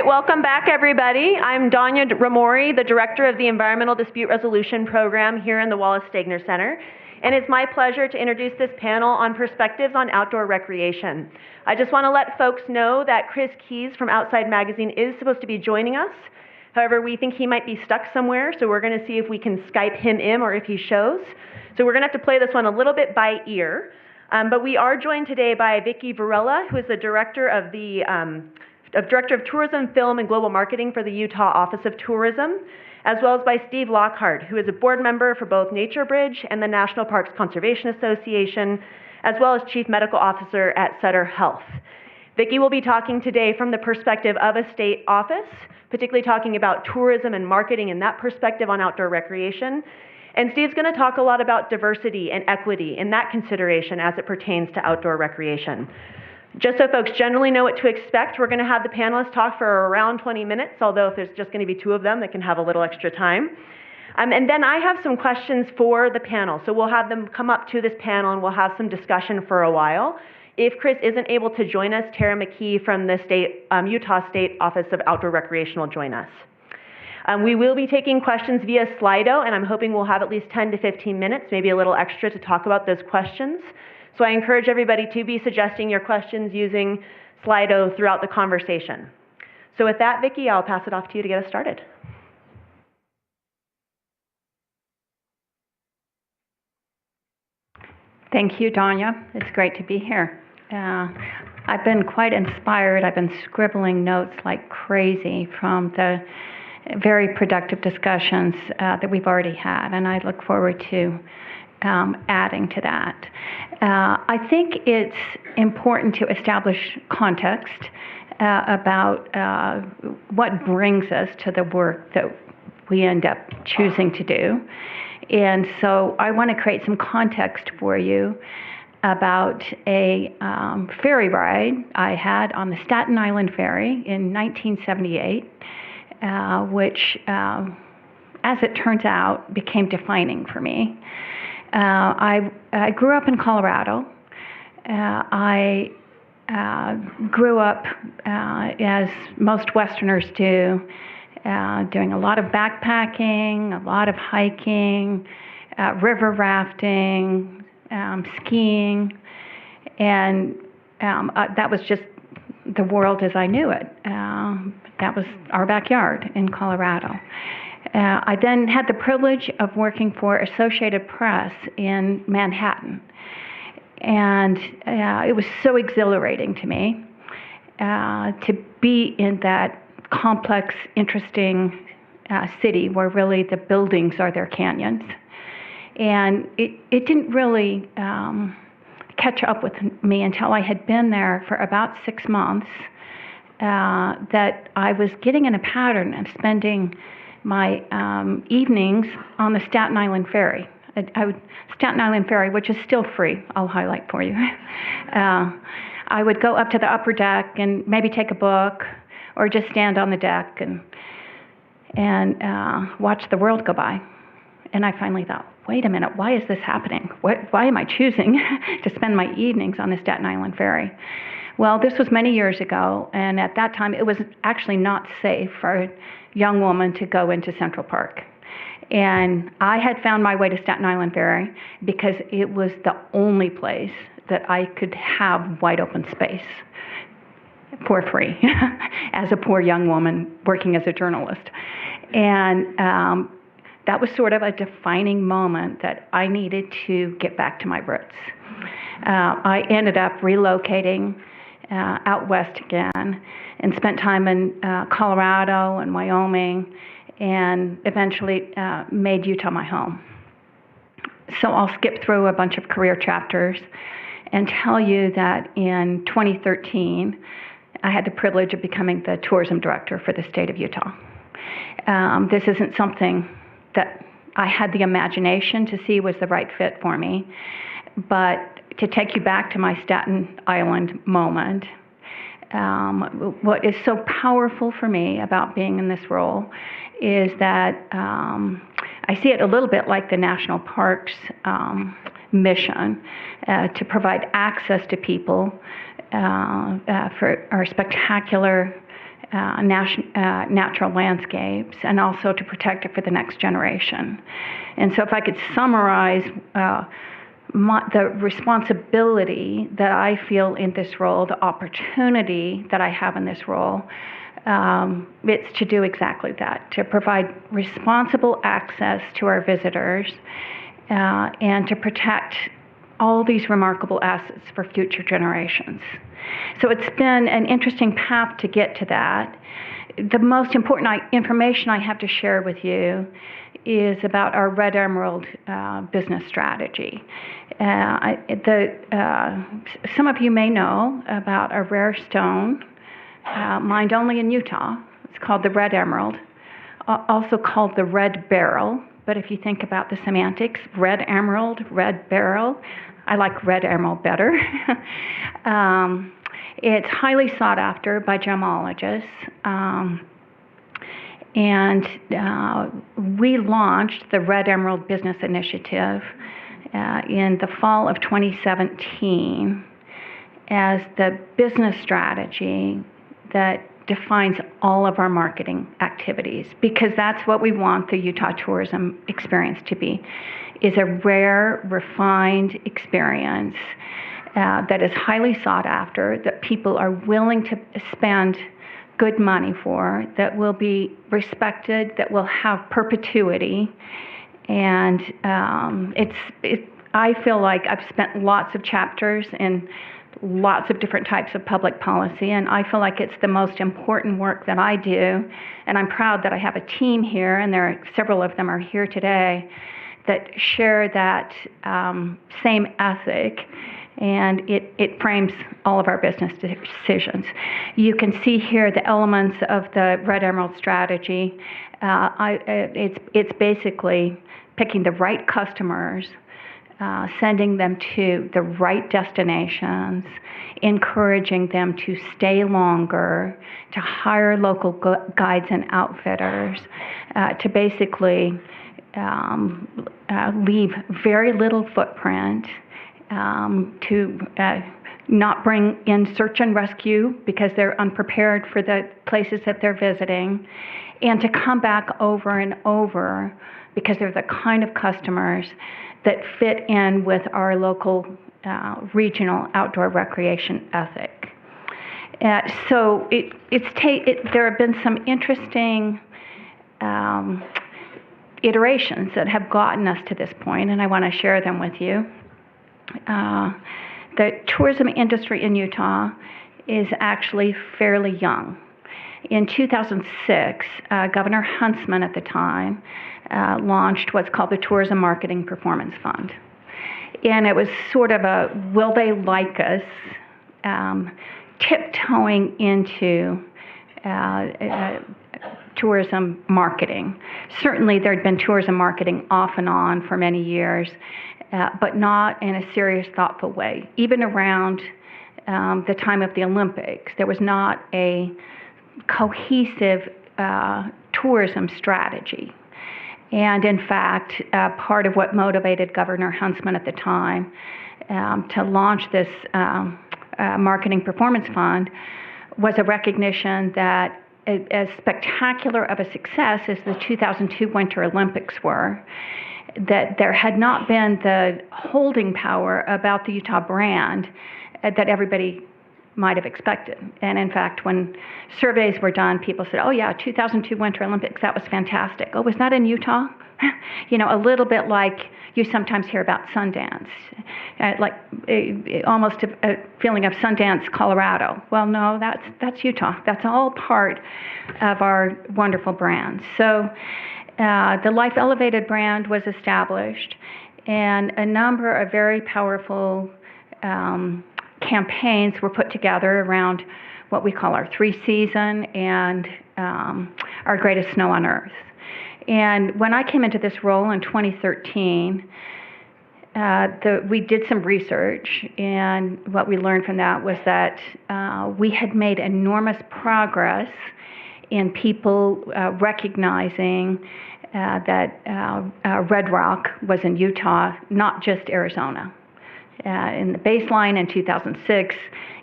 right, welcome back, everybody. I'm Danya Ramori, the Director of the Environmental Dispute Resolution Program here in the Wallace Stegner Center. And it's my pleasure to introduce this panel on perspectives on outdoor recreation. I just want to let folks know that Chris Keys from Outside Magazine is supposed to be joining us. However, we think he might be stuck somewhere, so we're going to see if we can Skype him in or if he shows. So we're going to have to play this one a little bit by ear. But we are joined today by Vicki Varela, who is the Director of Tourism, Film, and Global Marketing for the Utah Office of Tourism, as well as by Steve Lockhart, who is a board member for both NatureBridge and the National Parks Conservation Association, as well as Chief Medical Officer at Sutter Health. Vicki will be talking today from the perspective of a state office, particularly talking about tourism and marketing in that perspective on outdoor recreation. And Steve's going to talk a lot about diversity and equity in that consideration as it pertains to outdoor recreation. Just so folks generally know what to expect, we're going to have the panelists talk for around 20 minutes, although if there's just going to be two of them, they can have a little extra time. And then I have some questions for the panel. So we'll have them come up to this panel and we'll have some discussion for a while. If Chris isn't able to join us, Tara McKee from the Utah State Office of Outdoor Recreation will join us. We will be taking questions via Slido, and I'm hoping we'll have at least 10 to 15 minutes, maybe a little extra to talk about those questions. So I encourage everybody to be suggesting your questions using Slido throughout the conversation. So with that, Vicki, I'll pass it off to you to get us started. Thank you, Danya. It's great to be here. I've been quite inspired. I've been scribbling notes like crazy from the very productive discussions that we've already had, and I look forward to adding to that. I think it's important to establish context about what brings us to the work that we end up choosing to do. And so I want to create some context for you about a ferry ride I had on the Staten Island Ferry in 1978, which, as it turns out, became defining for me. I grew up in Colorado. I grew up, as most Westerners do, doing a lot of backpacking, a lot of hiking, river rafting, skiing, and that was just the world as I knew it. That was our backyard in Colorado. I then had the privilege of working for Associated Press in Manhattan. And it was so exhilarating to me to be in that complex, interesting city where really the buildings are their canyons. And it didn't really catch up with me until I had been there for about 6 months that I was getting in a pattern of spending my evenings on the Staten Island Ferry. Staten Island Ferry, which is still free, I'll highlight for you. I would go up to the upper deck and maybe take a book or just stand on the deck and watch the world go by. And I finally thought, wait a minute, why is this happening? Why am I choosing to spend my evenings on the Staten Island Ferry? Well, this was many years ago, and at that time it was actually not safe for a young woman to go into Central Park. And I had found my way to Staten Island Ferry because it was the only place that I could have wide open space for free as a poor young woman working as a journalist. And that was sort of a defining moment that I needed to get back to my roots. I ended up relocating out west again and spent time in Colorado and Wyoming and eventually made Utah my home. So I'll skip through a bunch of career chapters and tell you that in 2013, I had the privilege of becoming the tourism director for the state of Utah. This isn't something that I had the imagination to see was the right fit for me, but to take you back to my Staten Island moment, what is so powerful for me about being in this role is that I see it a little bit like the National Parks mission to provide access to people for our spectacular natural landscapes, and also to protect it for the next generation. And so if I could summarize the responsibility that I feel in this role, the opportunity that I have in this role, it's to do exactly that, to provide responsible access to our visitors and to protect all these remarkable assets for future generations. So it's been an interesting path to get to that. The most important information I have to share with you is about our Red Emerald business strategy. Some of you may know about a rare stone mined only in Utah. It's called the Red Emerald, also called the Red Beryl. But if you think about the semantics, Red Emerald, Red Beryl, I like Red Emerald better. It's highly sought after by gemologists. And we launched the Red Emerald Business Initiative in the fall of 2017 as the business strategy that defines all of our marketing activities, because that's what we want the Utah tourism experience to be, is a rare, refined experience that is highly sought after, that people are willing to spend good money for, that will be respected, that will have perpetuity. And I feel like I've spent lots of chapters in lots of different types of public policy, and I feel like it's the most important work that I do. And I'm proud that I have a team here, and there are several of them are here today, that share that same ethic, and it frames all of our business decisions. You can see here the elements of the Red Emerald strategy. It's basically picking the right customers, sending them to the right destinations, encouraging them to stay longer, to hire local guides and outfitters, to basically leave very little footprint, to not bring in search and rescue because they're unprepared for the places that they're visiting, and to come back over and over because they're the kind of customers that fit in with our local regional outdoor recreation ethic. So there have been some interesting iterations that have gotten us to this point, and I want to share them with you. The tourism industry in Utah is actually fairly young. In 2006, Governor Huntsman at the time launched what's called the Tourism Marketing Performance Fund. And it was sort of a will they like us, tiptoeing into tourism marketing. Certainly there'd been tourism marketing off and on for many years, but not in a serious, thoughtful way. Even around the time of the Olympics, there was not a cohesive tourism strategy. And in fact, part of what motivated Governor Huntsman at the time to launch this marketing performance fund was a recognition that as spectacular of a success as the 2002 Winter Olympics were, that there had not been the holding power about the Utah brand that everybody might have expected. And in fact, when surveys were done, people said, oh yeah, 2002 Winter Olympics, that was fantastic. Oh, was that in Utah? You know, a little bit like you sometimes hear about Sundance, almost a feeling of Sundance, Colorado. Well, no, that's Utah. That's all part of our wonderful brand. So the Life Elevated brand was established, and a number of very powerful campaigns were put together around what we call our 3-season and our greatest snow on earth. And when I came into this role in 2013, we did some research, and what we learned from that was that we had made enormous progress in people recognizing that Red Rock was in Utah, not just Arizona. In the baseline in 2006,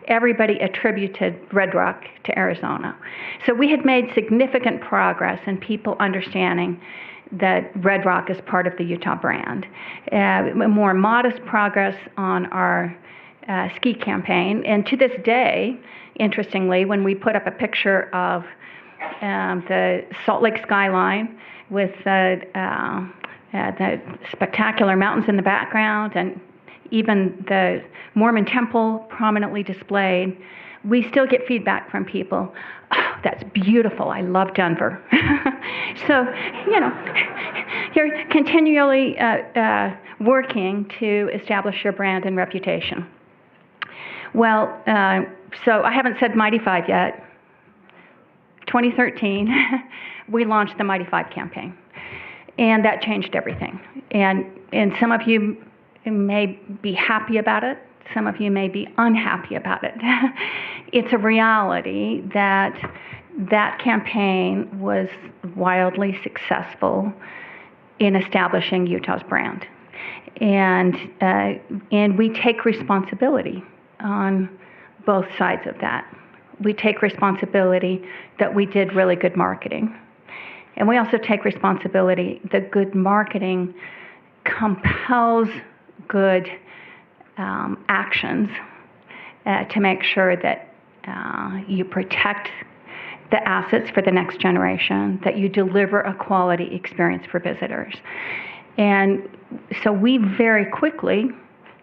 everybody attributed Red Rock to Arizona. So we had made significant progress in people understanding that Red Rock is part of the Utah brand. More modest progress on our ski campaign. And to this day, interestingly, when we put up a picture of the Salt Lake skyline with the spectacular mountains in the background and even the Mormon temple prominently displayed, we still get feedback from people. Oh, that's beautiful. I love Denver. So, you're continually working to establish your brand and reputation. Well, so I haven't said Mighty Five yet. 2013, we launched the Mighty Five campaign, and that changed everything. And some of you may be happy about it. Some of you may be unhappy about it. It's a reality that that campaign was wildly successful in establishing Utah's brand. And we take responsibility on both sides of that. We take responsibility that we did really good marketing. And we also take responsibility that good marketing compels good actions to make sure that you protect the assets for the next generation, that you deliver a quality experience for visitors. And so we very quickly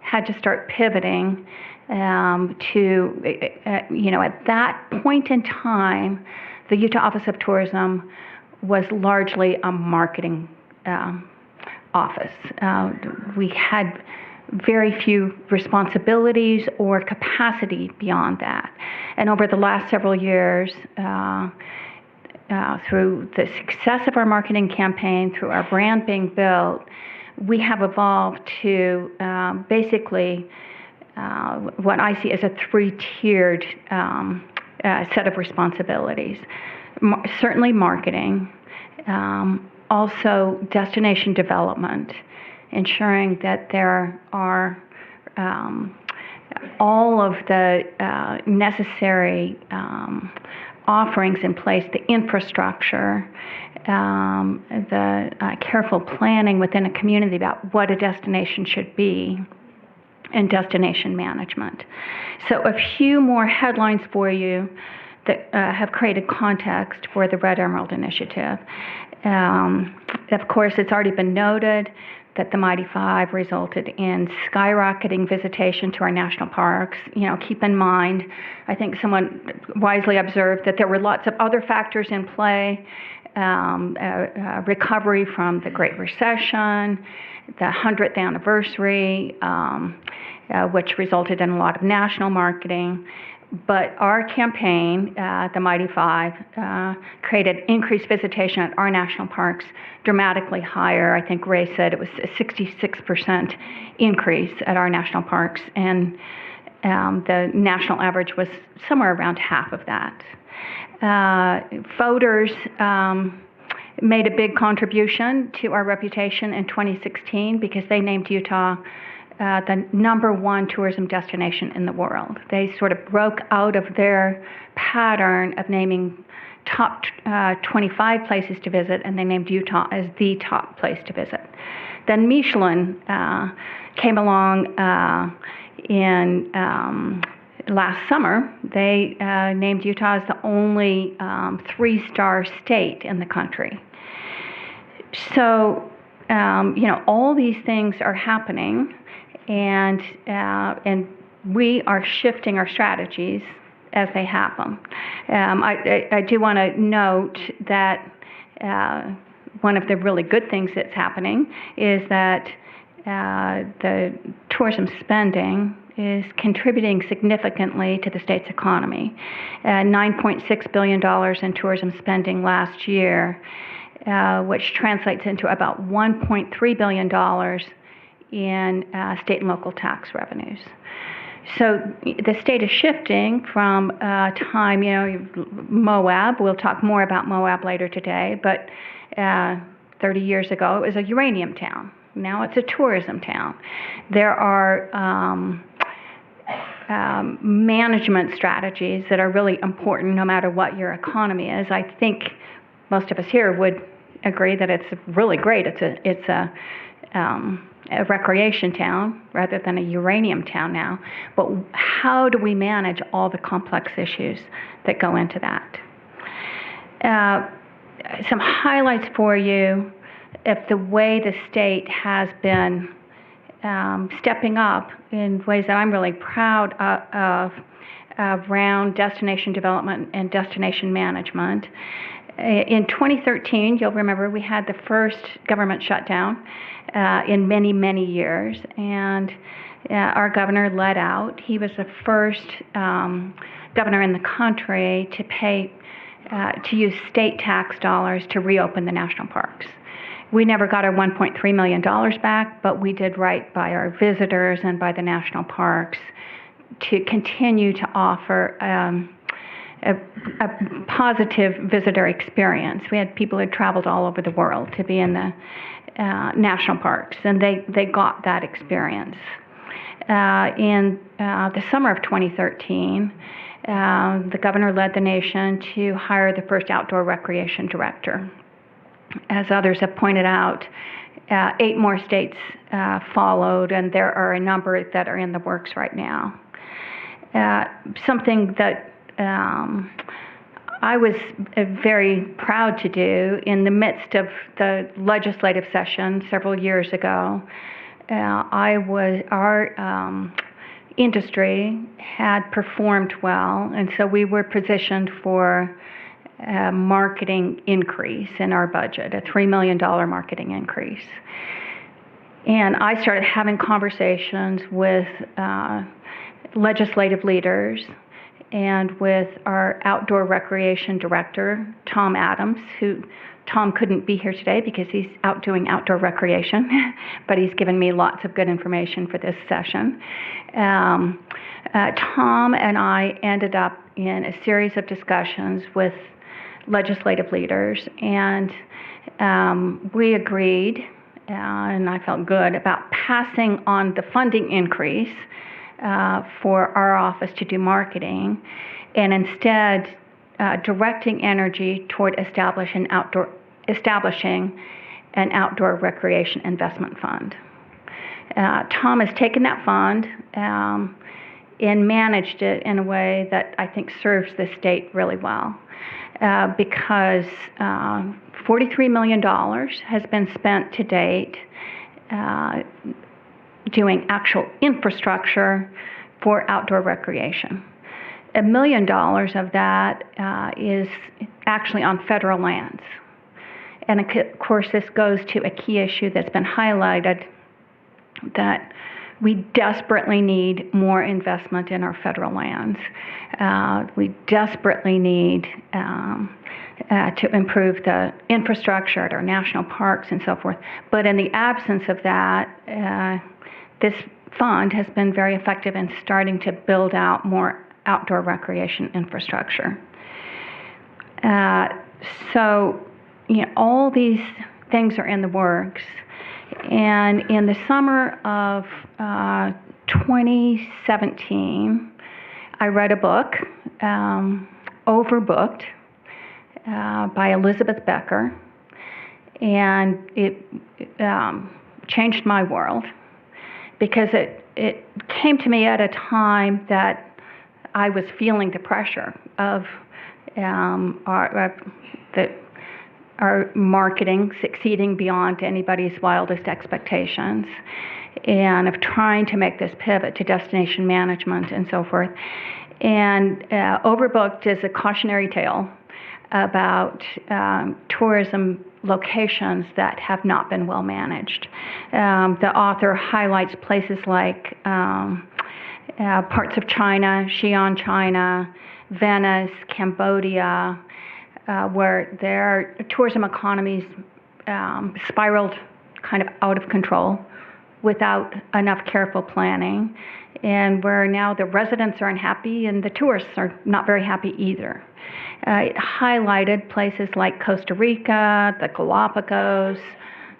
had to start pivoting to, at that point in time, the Utah Office of Tourism was largely a marketing office. We had very few responsibilities or capacity beyond that. And over the last several years, through the success of our marketing campaign, through our brand being built, we have evolved to basically what I see as a three-tiered set of responsibilities. Certainly marketing, also destination development, ensuring that there are all of the necessary offerings in place, the infrastructure, the careful planning within a community about what a destination should be, and destination management. So a few more headlines for you that have created context for the Red Emerald Initiative. Of course, it's already been noted that the Mighty Five resulted in skyrocketing visitation to our national parks. Keep in mind, I think someone wisely observed that there were lots of other factors in play, recovery from the Great Recession, the 100th anniversary, which resulted in a lot of national marketing. But our campaign, the Mighty Five, created increased visitation at our national parks, dramatically higher. I think Ray said it was a 66% increase at our national parks, and the national average was somewhere around half of that. Voters made a big contribution to our reputation in 2016 because they named Utah the #1 tourism destination in the world. They sort of broke out of their pattern of naming top 25 places to visit, and they named Utah as the top place to visit. Then Michelin came along in last summer. They named Utah as the only 3-star state in the country. So, all these things are happening. And we are shifting our strategies as they happen. I do want to note that one of the really good things that's happening is that the tourism spending is contributing significantly to the state's economy. $9.6 billion in tourism spending last year, which translates into about $1.3 billion in state and local tax revenues. So the state is shifting from time, Moab, we'll talk more about Moab later today, but 30 years ago it was a uranium town. Now it's a tourism town. There are management strategies that are really important no matter what your economy is. I think most of us here would agree that it's really great. It's a recreation town rather than a uranium town now. But how do we manage all the complex issues that go into that? Some highlights for you of the way the state has been stepping up in ways that I'm really proud of around destination development and destination management. In 2013, you'll remember we had the first government shutdown in many, many years, and our governor led out. He was the first governor in the country to pay to use state tax dollars to reopen the national parks. We never got our $1.3 million back, but we did right by our visitors and by the national parks to continue to offer a positive visitor experience. We had people who traveled all over the world to be in the national parks, and they got that experience. In the summer of 2013, the governor led the nation to hire the first outdoor recreation director. As others have pointed out, 8 more states followed, and there are a number that are in the works right now. Something that I was very proud to do in the midst of the legislative session several years ago. Our industry had performed well, and so we were positioned for a marketing increase in our budget, a $3 million marketing increase. And I started having conversations with legislative leaders and with our outdoor recreation director, Tom Adams, who Tom couldn't be here today because he's out doing outdoor recreation, but he's given me lots of good information for this session. Tom and I ended up in a series of discussions with legislative leaders, and we agreed, and I felt good about passing on the funding increase for our office to do marketing, and instead directing energy toward establishing an outdoor recreation investment fund. Tom has taken that fund and managed it in a way that I think serves the state really well. Because $43 million has been spent to date doing actual infrastructure for outdoor recreation. $1 million of that is actually on federal lands. And of course, this goes to a key issue that's been highlighted, that we desperately need more investment in our federal lands. We desperately need to improve the infrastructure at our national parks and so forth. But in the absence of that, this fund has been very effective in starting to build out more outdoor recreation infrastructure. So, all these things are in the works. And in the summer of 2017, I read a book, Overbooked, by Elizabeth Becker, and it changed my world because it came to me at a time that I was feeling the pressure of our marketing succeeding beyond anybody's wildest expectations, and of trying to make this pivot to destination management and so forth. And Overbooked is a cautionary tale about tourism locations that have not been well managed. The author highlights places like parts of China, Xi'an, China, Venice, Cambodia, where their tourism economies spiraled kind of out of control without enough careful planning, and where now the residents are unhappy and the tourists are not very happy either. It highlighted places like Costa Rica, the Galapagos,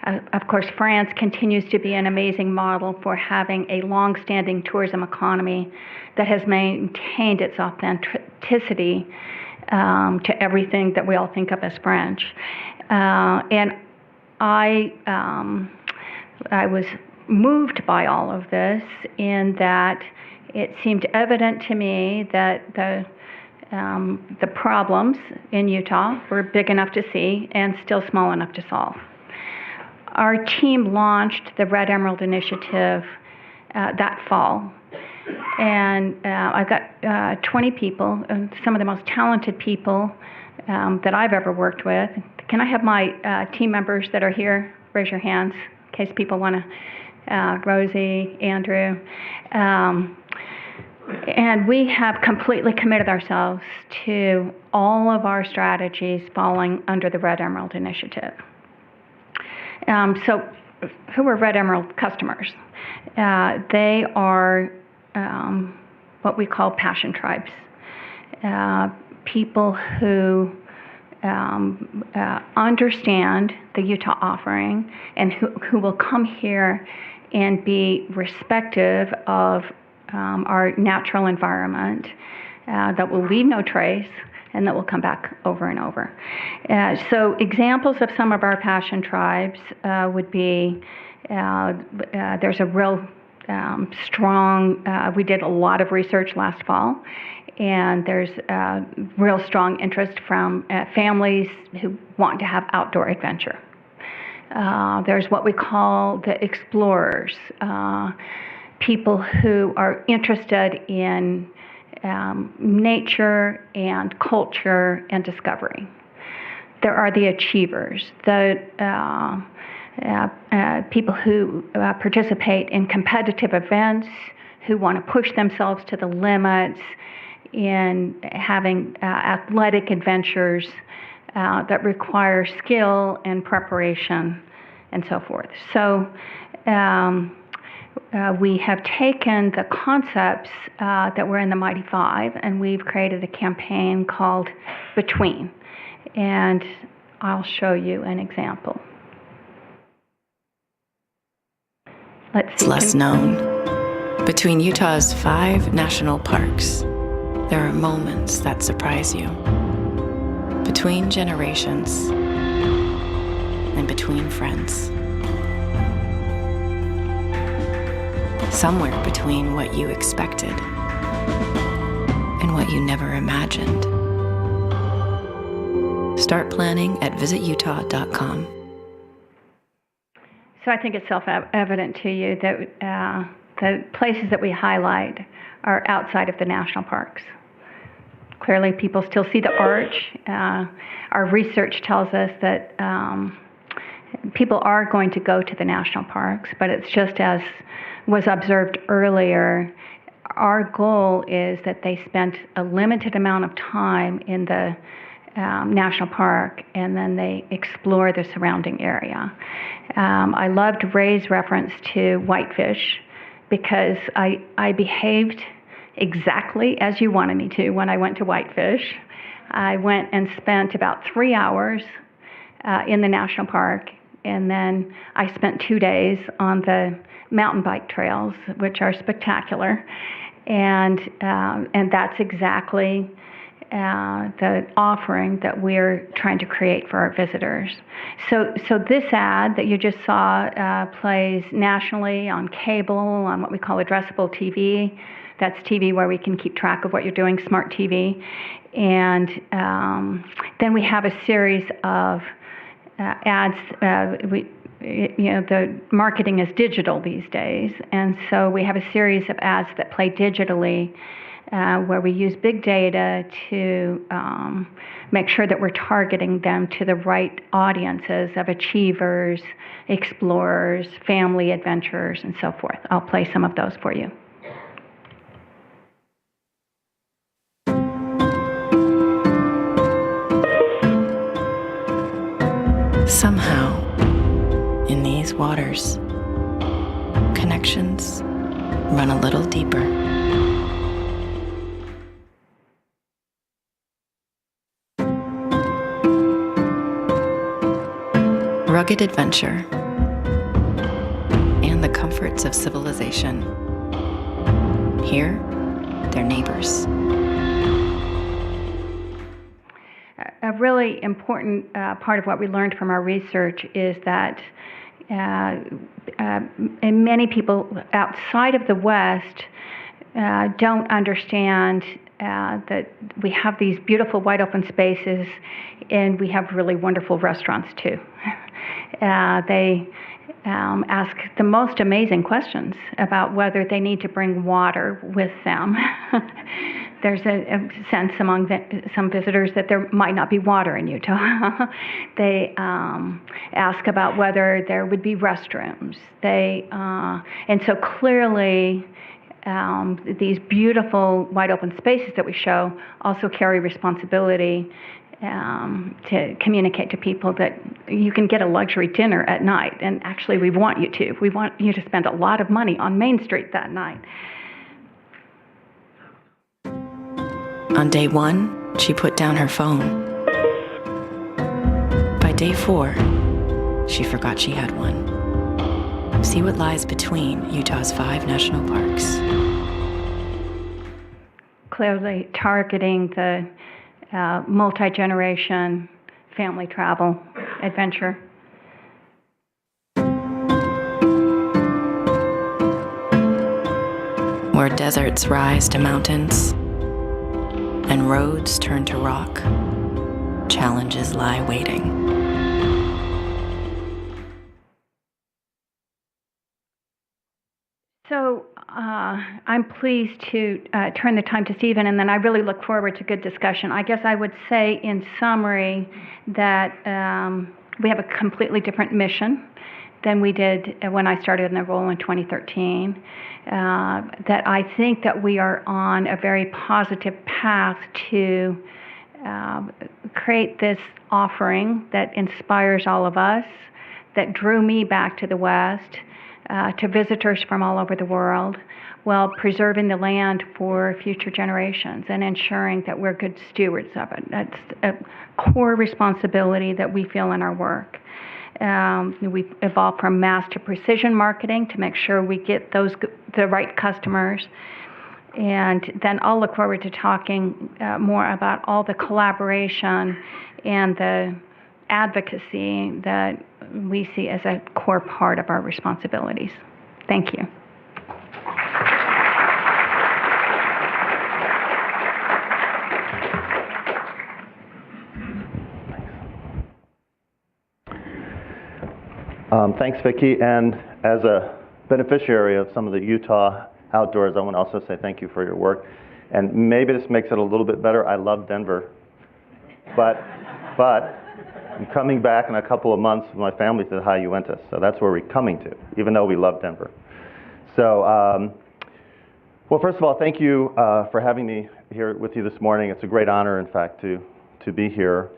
Of course, France continues to be an amazing model for having a long-standing tourism economy that has maintained its authenticity to everything that we all think of as French. And I was moved by all of this in that it seemed evident to me that the problems in Utah were big enough to see and still small enough to solve. Our team launched the Red Emerald Initiative that fall. And I've got 20 people, some of the most talented people that I've ever worked with. Can I have my team members that are here raise your hands in case people want to, Rosie, Andrew. And we have completely committed ourselves to all of our strategies falling under the Red Emerald Initiative. So who are Red Emerald customers? They are what we call passion tribes, people who understand the Utah offering and who will come here and be respective of our natural environment, that will leave no trace and that will come back over and over. So examples of some of our passion tribes would be, there's a real strong, we did a lot of research last fall, and there's real strong interest from families who want to have outdoor adventure. There's what we call the explorers, people who are interested in nature and culture and discovery. There are the achievers, the people who participate in competitive events, who want to push themselves to the limits in having athletic adventures that require skill and preparation and so forth. So we have taken the concepts that were in the Mighty Five, and we've created a campaign called Between. And I'll show you an example. Let's see. It's less known. Between Utah's 5 national parks, there are moments that surprise you. Between generations and between friends. Somewhere between what you expected and what you never imagined. Start planning at visitutah.com. So I think it's self-evident to you that the places that we highlight are outside of the national parks. Clearly, people still see the arch. Our research tells us that people are going to go to the national parks, but it's just as was observed earlier. Our goal is that they spend a limited amount of time in the national park, and then they explore the surrounding area. I loved Ray's reference to whitefish, because I behaved exactly as you wanted me to when I went to Whitefish. I went and spent about 3 hours in the national park, and then I spent 2 days on the mountain bike trails, which are spectacular, and that's exactly the offering that we're trying to create for our visitors. So this ad that you just saw plays nationally on cable, on what we call addressable TV. That's TV where we can keep track of what you're doing, smart TV. And then we have a series of ads. The marketing is digital these days, and so we have a series of ads that play digitally, where we use big data to make sure that we're targeting them to the right audiences of achievers, explorers, family adventurers, and so forth. I'll play some of those for you. Somehow, in these waters, connections run a little deeper. Rugged adventure the comforts of civilization. Here, they're neighbors. A really important part of what we learned from our research is that and many people outside of the West don't understand that we have these beautiful wide open spaces and we have really wonderful restaurants too. They ask the most amazing questions about whether they need to bring water with them. There's a sense among some visitors that there might not be water in Utah. They ask about whether there would be restrooms. And so clearly, these beautiful wide open spaces that we show also carry responsibility to communicate to people that you can get a luxury dinner at night, and actually we want you to. We want you to spend a lot of money on Main Street that night. On day 1, she put down her phone. By day 4, she forgot she had one. See what lies between Utah's 5 national parks. Clearly targeting the multi-generation family travel adventure. Where deserts rise to mountains and roads turn to rock, challenges lie waiting. So I'm pleased to turn the time to Stephen, and then I really look forward to good discussion. I guess I would say in summary that we have a completely different mission than we did when I started in the role in 2013. That I think that we are on a very positive path to create this offering that inspires all of us, that drew me back to the West, to visitors from all over the world, while preserving the land for future generations and ensuring that we're good stewards of it. That's a core responsibility that we feel in our work. We've evolved from mass to precision marketing to make sure we get the right customers. And then I'll look forward to talking more about all the collaboration and the advocacy that we see as a core part of our responsibilities. Thank you. Thanks, Vicki. And as a beneficiary of some of the Utah outdoors, I want to also say thank you for your work. And maybe this makes it a little bit better. I love Denver, but I'm coming back in a couple of months with my family to the High Uintas, so that's where we're coming to, even though we love Denver. So, well, first of all, thank you for having me here with you this morning. It's a great honor, in fact, to be here.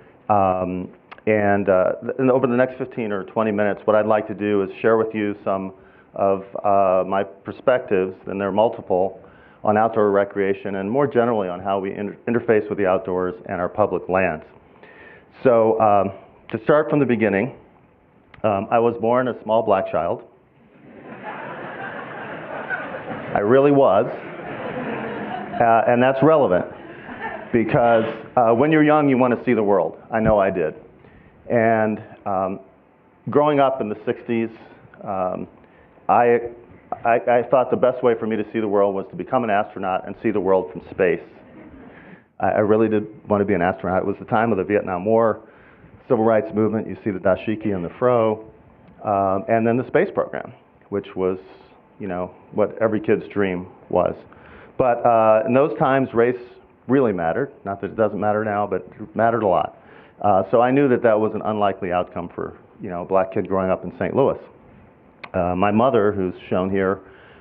And over the next 15 or 20 minutes, what I'd like to do is share with you some of my perspectives, and there are multiple, on outdoor recreation and more generally on how we interface with the outdoors and our public lands. So to start from the beginning, I was born a small black child. I really was. And that's relevant because when you're young, you want to see the world. I know I did. And growing up in the 60s, I thought the best way for me to see the world was to become an astronaut and see the world from space. I really did want to be an astronaut. It was the time of the Vietnam War, civil rights movement. You see the dashiki and the fro, and then the space program, which was, you know, what every kid's dream was. But in those times, race really mattered. Not that it doesn't matter now, but it mattered a lot. So I knew that that was an unlikely outcome for, you know, a black kid growing up in St. Louis. My mother, who's shown here,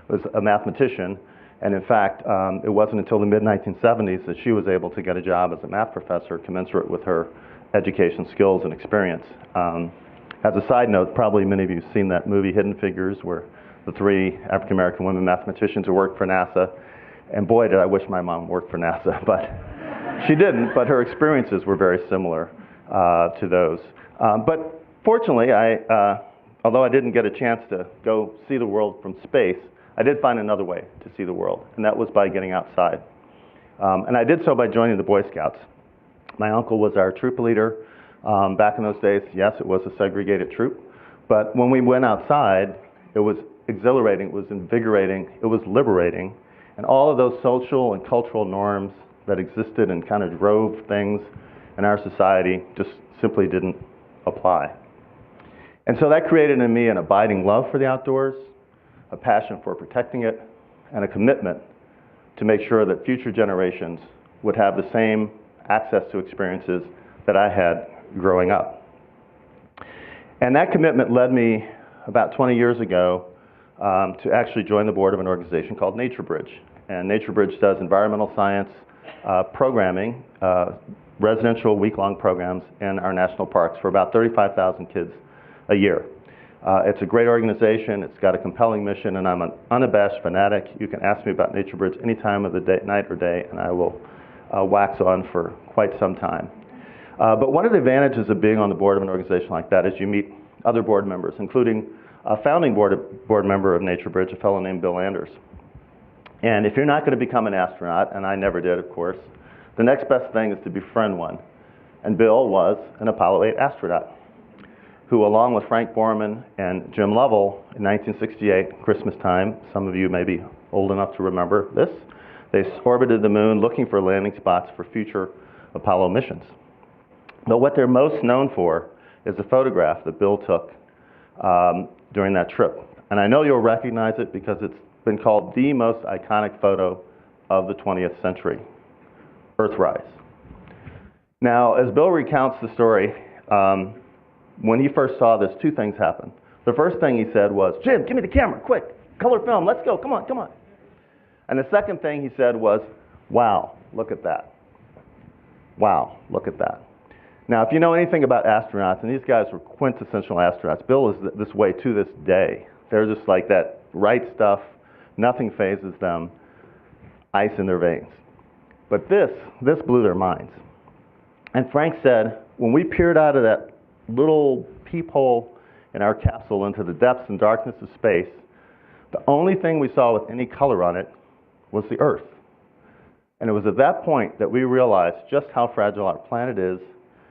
was a mathematician, and in fact, it wasn't until the mid-1970s that she was able to get a job as a math professor commensurate with her education skills and experience. As a side note, probably many of you have seen that movie Hidden Figures, where the 3 African-American women mathematicians who worked for NASA, and boy, did I wish my mom worked for NASA, but she didn't, but her experiences were very similar to those. But fortunately, I although I didn't get a chance to go see the world from space, I did find another way to see the world, and that was by getting outside. And I did so by joining the Boy Scouts. My uncle was our troop leader. Back in those days, yes, it was a segregated troop, but when we went outside, it was exhilarating, it was invigorating, it was liberating, and all of those social and cultural norms that existed and kind of drove things in our society just simply didn't apply. And so that created in me an abiding love for the outdoors, a passion for protecting it, and a commitment to make sure that future generations would have the same access to experiences that I had growing up. And that commitment led me about 20 years ago to actually join the board of an organization called NatureBridge. And NatureBridge does environmental science programming, residential week-long programs in our national parks for about 35,000 kids a year. It's a great organization, it's got a compelling mission, and I'm an unabashed fanatic. You can ask me about NatureBridge any time of the day, night or day, and I will wax on for quite some time. But one of the advantages of being on the board of an organization like that is you meet other board members, including a founding board member of NatureBridge, a fellow named Bill Anders. And if you're not going to become an astronaut, and I never did, of course, the next best thing is to befriend one. And Bill was an Apollo 8 astronaut, who, along with Frank Borman and Jim Lovell, in 1968, Christmas time, some of you may be old enough to remember this, they orbited the moon looking for landing spots for future Apollo missions. But what they're most known for is a photograph that Bill took during that trip. And I know you'll recognize it because it's been called the most iconic photo of the 20th century, Earthrise. Now, as Bill recounts the story, when he first saw this, two things happened. The first thing he said was, "Jim, give me the camera, quick, color film, let's go, come on, come on." And the second thing he said was, "Wow, look at that. Wow, look at that." Now, if you know anything about astronauts, and these guys were quintessential astronauts, Bill is this way to this day. They're just like that right stuff, nothing phases them, ice in their veins. But this blew their minds. And Frank said, when we peered out of that little peephole in our capsule into the depths and darkness of space, the only thing we saw with any color on it was the Earth. And it was at that point that we realized just how fragile our planet is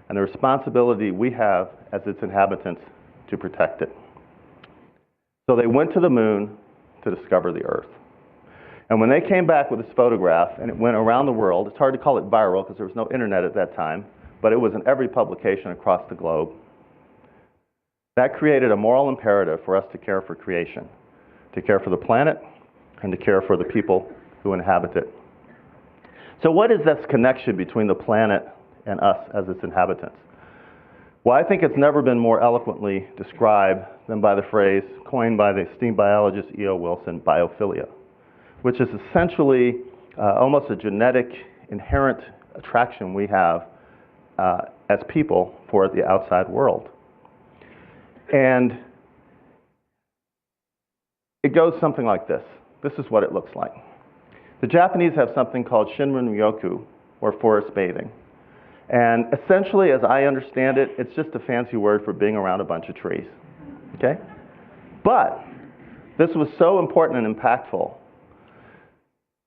and the responsibility we have as its inhabitants to protect it. So they went to the moon to discover the Earth. And when they came back with this photograph, and it went around the world, it's hard to call it viral because there was no internet at that time, but it was in every publication across the globe. That created a moral imperative for us to care for creation, to care for the planet, and to care for the people who inhabit it. So what is this connection between the planet and us as its inhabitants? Well, I think it's never been more eloquently described than by the phrase coined by the esteemed biologist E.O. Wilson, biophilia, which is essentially almost a genetic inherent attraction we have as people for the outside world. And it goes something like this. This is what it looks like. The Japanese have something called Shinrin-ryoku, or forest bathing. And essentially, as I understand it, it's just a fancy word for being around a bunch of trees. Okay? But this was so important and impactful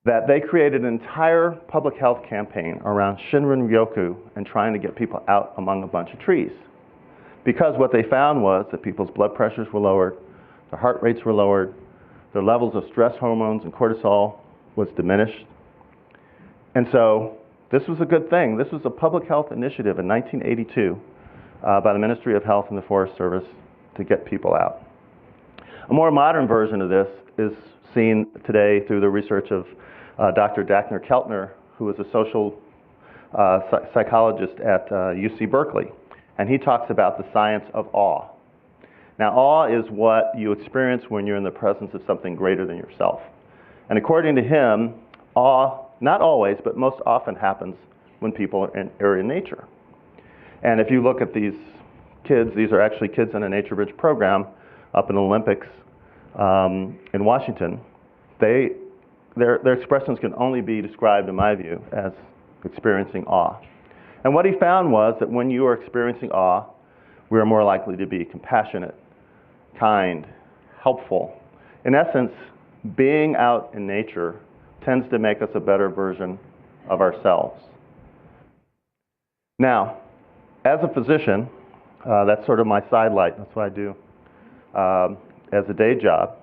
that they created an entire public health campaign around Shinrin-ryoku and trying to get people out among a bunch of trees. Because what they found was that people's blood pressures were lowered, their heart rates were lowered, their levels of stress hormones and cortisol was diminished. And so this was a good thing. This was a public health initiative in 1982 by the Ministry of Health and the Forest Service to get people out. A more modern version of this is seen today through the research of Dr. Dagner Keltner, who is a social psychologist at UC Berkeley. And he talks about the science of awe. Now, awe is what you experience when you're in the presence of something greater than yourself. And according to him, awe, not always, but most often happens when people are in nature. And if you look at these kids, these are actually kids in a NatureBridge program up in the Olympics in Washington. Their expressions can only be described, in my view, as experiencing awe. And what he found was that when you are experiencing awe, we are more likely to be compassionate, kind, helpful. In essence, being out in nature tends to make us a better version of ourselves. Now, as a physician, that's sort of my sidelight. That's what I do as a day job.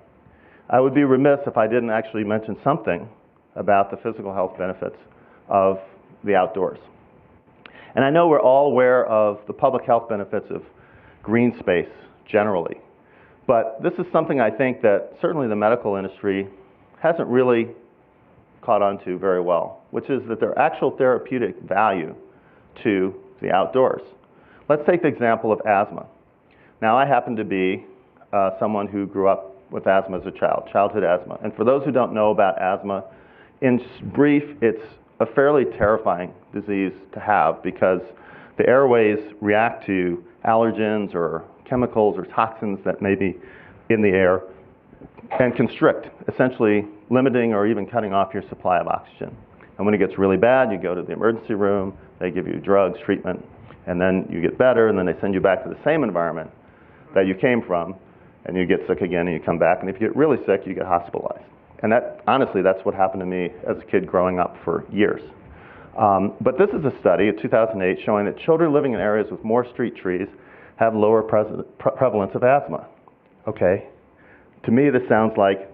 I would be remiss if I didn't actually mention something about the physical health benefits of the outdoors. And I know we're all aware of the public health benefits of green space generally, but this is something I think that certainly the medical industry hasn't really caught on to very well, which is that there are actual therapeutic value to the outdoors. Let's take the example of asthma. Now, I happen to be someone who grew up with asthma as a child, childhood asthma. And for those who don't know about asthma, in brief, it's a fairly terrifying disease to have because the airways react to allergens or chemicals or toxins that may be in the air and constrict, essentially limiting or even cutting off your supply of oxygen. And when it gets really bad, you go to the emergency room, they give you drugs, treatment, and then you get better, and then they send you back to the same environment that you came from, and you get sick again, and you come back, and if you get really sick, you get hospitalized. And that, honestly, that's what happened to me as a kid growing up for years. But this is a study of 2008 showing that children living in areas with more street trees have lower prevalence of asthma. Okay, to me this sounds like,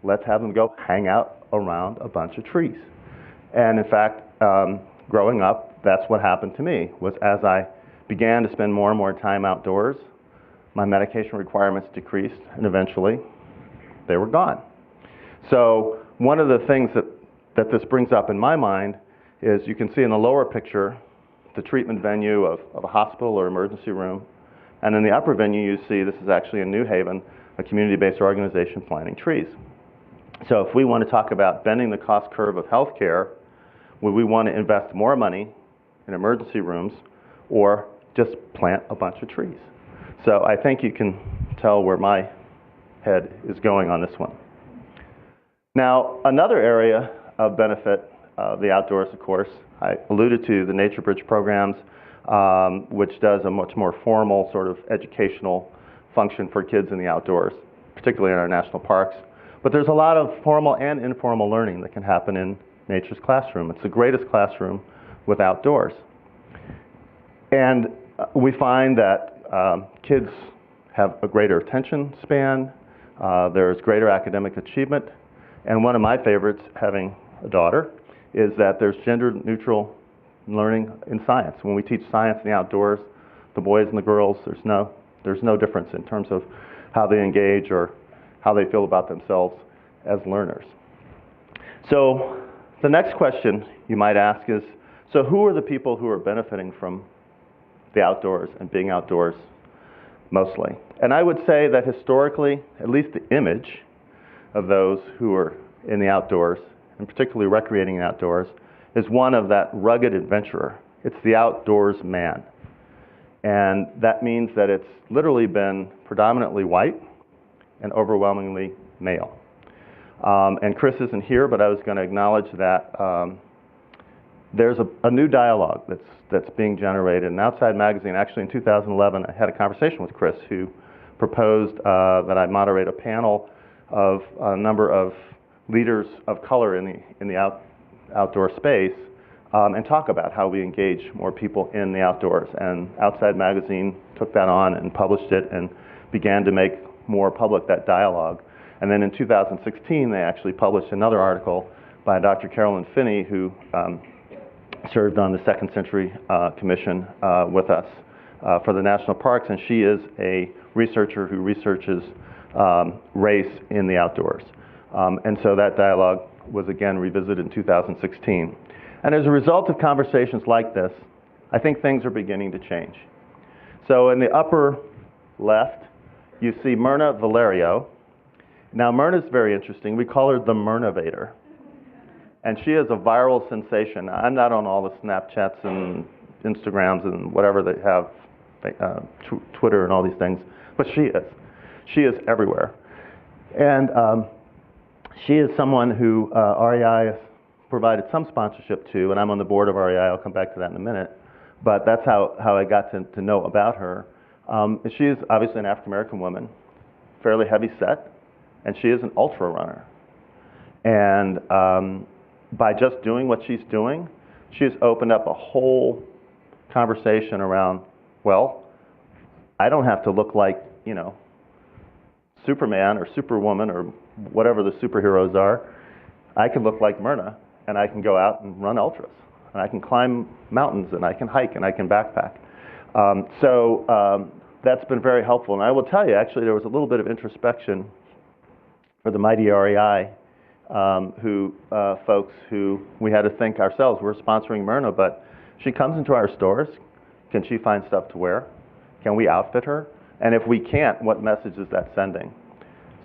let's have them go hang out around a bunch of trees. And in fact, growing up, that's what happened to me, was as I began to spend more and more time outdoors, my medication requirements decreased, and eventually they were gone. So one of the things that this brings up in my mind is you can see in the lower picture the treatment venue of a hospital or emergency room, and in the upper venue you see this is actually in New Haven, a community-based organization planting trees. So if we want to talk about bending the cost curve of healthcare, would we want to invest more money in emergency rooms or just plant a bunch of trees? So I think you can tell where my head is going on this one. Now, another area of benefit of the outdoors, of course, I alluded to the NatureBridge programs, which does a much more formal sort of educational function for kids in the outdoors, particularly in our national parks. But there's a lot of formal and informal learning that can happen in nature's classroom. It's the greatest classroom with outdoors. And we find that kids have a greater attention span, there's greater academic achievement, and one of my favorites, having a daughter, is that there's gender-neutral learning in science. When we teach science in the outdoors, the boys and the girls, there's no difference in terms of how they engage or how they feel about themselves as learners. So the next question you might ask is, so who are the people who are benefiting from the outdoors and being outdoors mostly? And I would say that historically, at least the image of those who are in the outdoors, and particularly recreating outdoors, is one of that rugged adventurer. It's the outdoors man. And that means that it's literally been predominantly white and overwhelmingly male. And Chris isn't here, but I was going to acknowledge that there's a new dialogue that's being generated. In Outside Magazine, actually in 2011, I had a conversation with Chris who proposed that I moderate a panel of a number of leaders of color in the outdoor space and talk about how we engage more people in the outdoors. And Outside Magazine took that on and published it and began to make more public that dialogue. And then in 2016, they actually published another article by Dr. Carolyn Finney, who served on the Second Century Commission with us for the national parks, and she is a researcher who researches race in the outdoors. And so that dialogue was again revisited in 2016. And as a result of conversations like this, I think things are beginning to change. So in the upper left, you see Myrna Valerio. Now Myrna's very interesting. We call her the Myrnavator. And she is a viral sensation. I'm not on all the Snapchats and Instagrams and whatever they have, Twitter and all these things, but she is. She is everywhere. And she is someone who REI has provided some sponsorship to, and I'm on the board of REI. I'll come back to that in a minute. But that's how I got to know about her. She is obviously an African-American woman, fairly heavy set, and she is an ultra runner. And by just doing what she's doing, she's opened up a whole conversation around, well, I don't have to look like, you know, Superman or Superwoman or whatever the superheroes are. I can look like Myrna, and I can go out and run ultras, and I can climb mountains, and I can hike, and I can backpack. That's been very helpful. And I will tell you, actually, there was a little bit of introspection for the mighty REI, folks who we had to think ourselves. We're sponsoring Myrna, but she comes into our stores. Can she find stuff to wear? Can we outfit her? And if we can't, what message is that sending?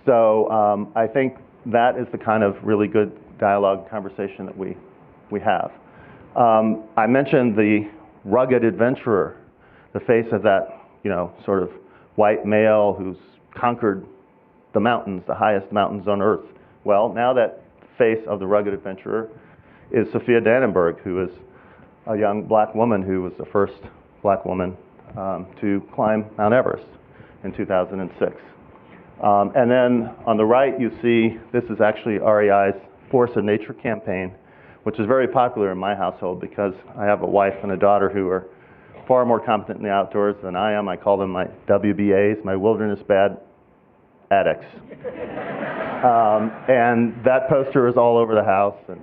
So I think that is the kind of really good dialogue conversation that we have. I mentioned the rugged adventurer, the face of that, you know, sort of white male who's conquered the mountains, the highest mountains on earth. Well, now that face of the rugged adventurer is Sophia Dannenberg, who is a young black woman who was the first black woman to climb Mount Everest in 2006. And then on the right, you see this is actually REI's Force of Nature campaign, which is very popular in my household because I have a wife and a daughter who are far more competent in the outdoors than I am. I call them my WBAs, my wilderness bad addicts. And that poster is all over the house and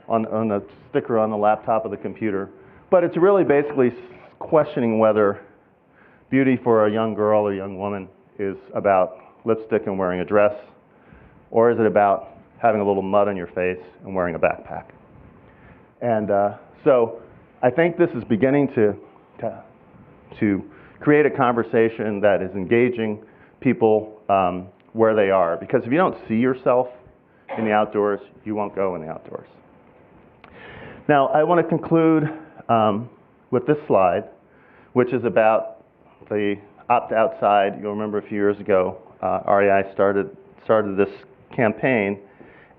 on a sticker on the laptop of the computer. But it's really basically questioning whether beauty for a young girl or young woman is about lipstick and wearing a dress, or is it about having a little mud on your face and wearing a backpack? And so I think this is beginning to create a conversation that is engaging people where they are. Because if you don't see yourself in the outdoors, you won't go in the outdoors. Now, I want to conclude with this slide, which is about the opt outside. You'll remember a few years ago, REI started this campaign.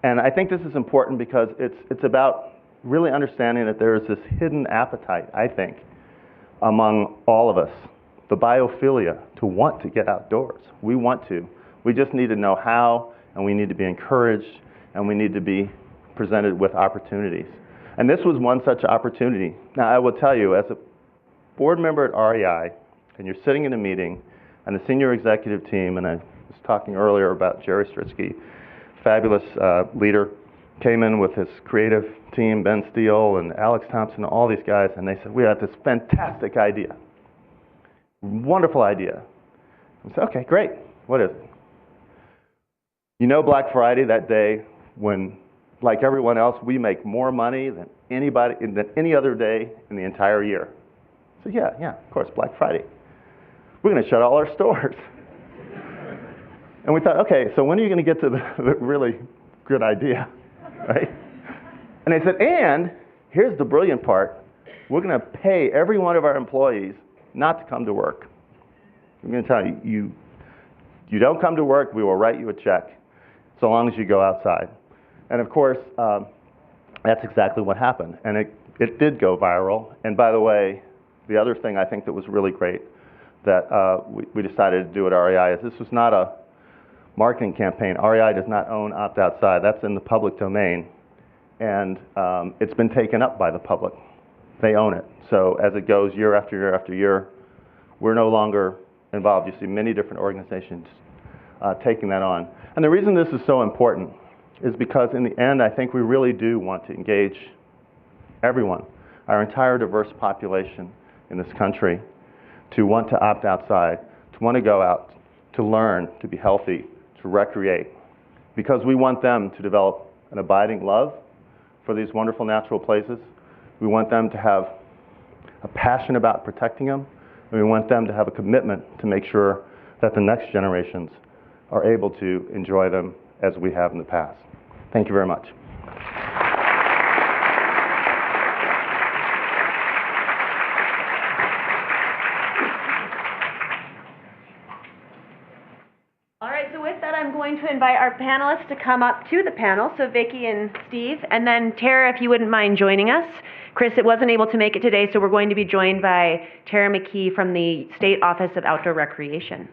And I think this is important because it's about really understanding that there is this hidden appetite, I think, among all of us, the biophilia to want to get outdoors. We want to. We just need to know how, and we need to be encouraged, and we need to be presented with opportunities. And this was one such opportunity. Now, I will tell you, as a board member at REI, and you're sitting in a meeting, and the senior executive team, and I was talking earlier about Jerry Stritsky, fabulous leader, came in with his creative team, Ben Steele and Alex Thompson, all these guys, and they said, we have this fantastic idea, wonderful idea. I said, okay, great, what is it? You know, Black Friday, that day when, like everyone else, we make more money than any other day in the entire year. So yeah, of course, Black Friday. We're going to shut all our stores. And we thought, okay, so when are you going to get to the really good idea, right? And they said, and here's the brilliant part. We're going to pay every one of our employees not to come to work. I'm going to tell you, you don't come to work, we will write you a check, so long as you go outside. And of course, that's exactly what happened. And it did go viral. And by the way, the other thing I think that was really great that we decided to do at REI is this was not a marketing campaign. REI does not own Opt Outside. That's in the public domain. And it's been taken up by the public. They own it. So as it goes year after year after year, we're no longer involved. You see many different organizations taking that on. And the reason this is so important is because in the end, I think we really do want to engage everyone, our entire diverse population in this country, to want to opt outside, to want to go out, to learn, to be healthy, to recreate, because we want them to develop an abiding love for these wonderful natural places. We want them to have a passion about protecting them, and we want them to have a commitment to make sure that the next generations are able to enjoy them as we have in the past. Thank you very much. All right, so with that, I'm going to invite our panelists to come up to the panel, so Vicki and Steve, and then Tara, if you wouldn't mind joining us. Chris, it wasn't able to make it today, so we're going to be joined by Tara McKee from the State Office of Outdoor Recreation.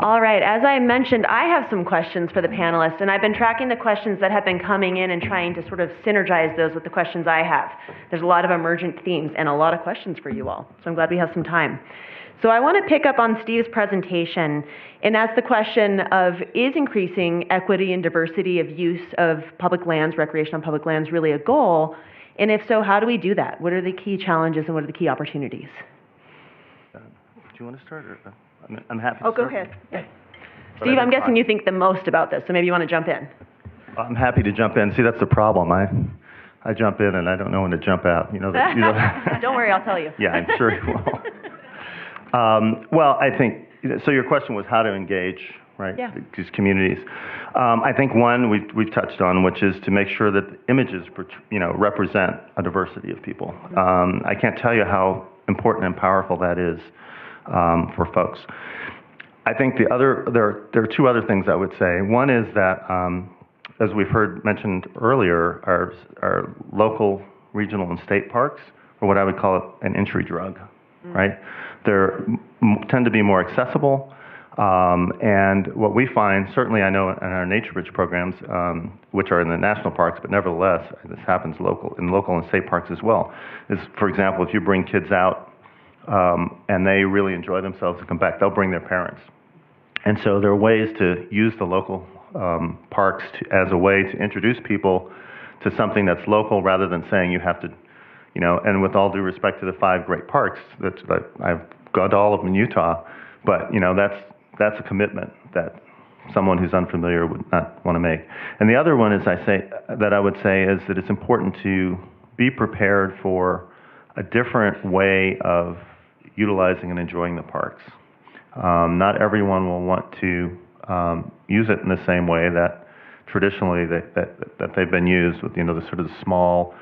All right, as I mentioned, I have some questions for the panelists, and I've been tracking the questions that have been coming in and trying to sort of synergize those with the questions I have. There's a lot of emergent themes and a lot of questions for you all, so I'm glad we have some time. So I want to pick up on Steve's presentation and ask the question of, is increasing equity and diversity of use of public lands, recreation on public lands, really a goal? And if so, how do we do that? What are the key challenges and what are the key opportunities? Do you want to start? Or, I'm happy to Oh, go start. ahead. Yeah. But Steve, I've I'm been guessing you think the most about this, so maybe you want to jump in. I'm happy to jump in. See, that's the problem. I jump in and I don't know when to jump out. Don't worry, I'll tell you. Yeah, I'm sure you will. Well, I think, so your question was how to engage, right, Yeah. these communities. I think one we've touched on, which is to make sure that the images, represent a diversity of people. I can't tell you how important and powerful that is for folks. I think there are two other things I would say. One is that, as we've heard mentioned earlier, our local, regional, and state parks are what I would call an entry drug, right? They tend to be more accessible, and what we find, certainly I know in our NatureBridge programs, which are in the national parks, but nevertheless, this happens in local and state parks as well, is, for example, if you bring kids out and they really enjoy themselves and come back, they'll bring their parents. And so there are ways to use the local parks as a way to introduce people to something that's local rather than saying you have to, and with all due respect to the 5 great parks, I've gone to all of them in Utah, but that's a commitment that someone who's unfamiliar would not want to make. And the other one is I would say is that it's important to be prepared for a different way of utilizing and enjoying the parks. Not everyone will want to use it in the same way that traditionally that they've been used with the sort of the small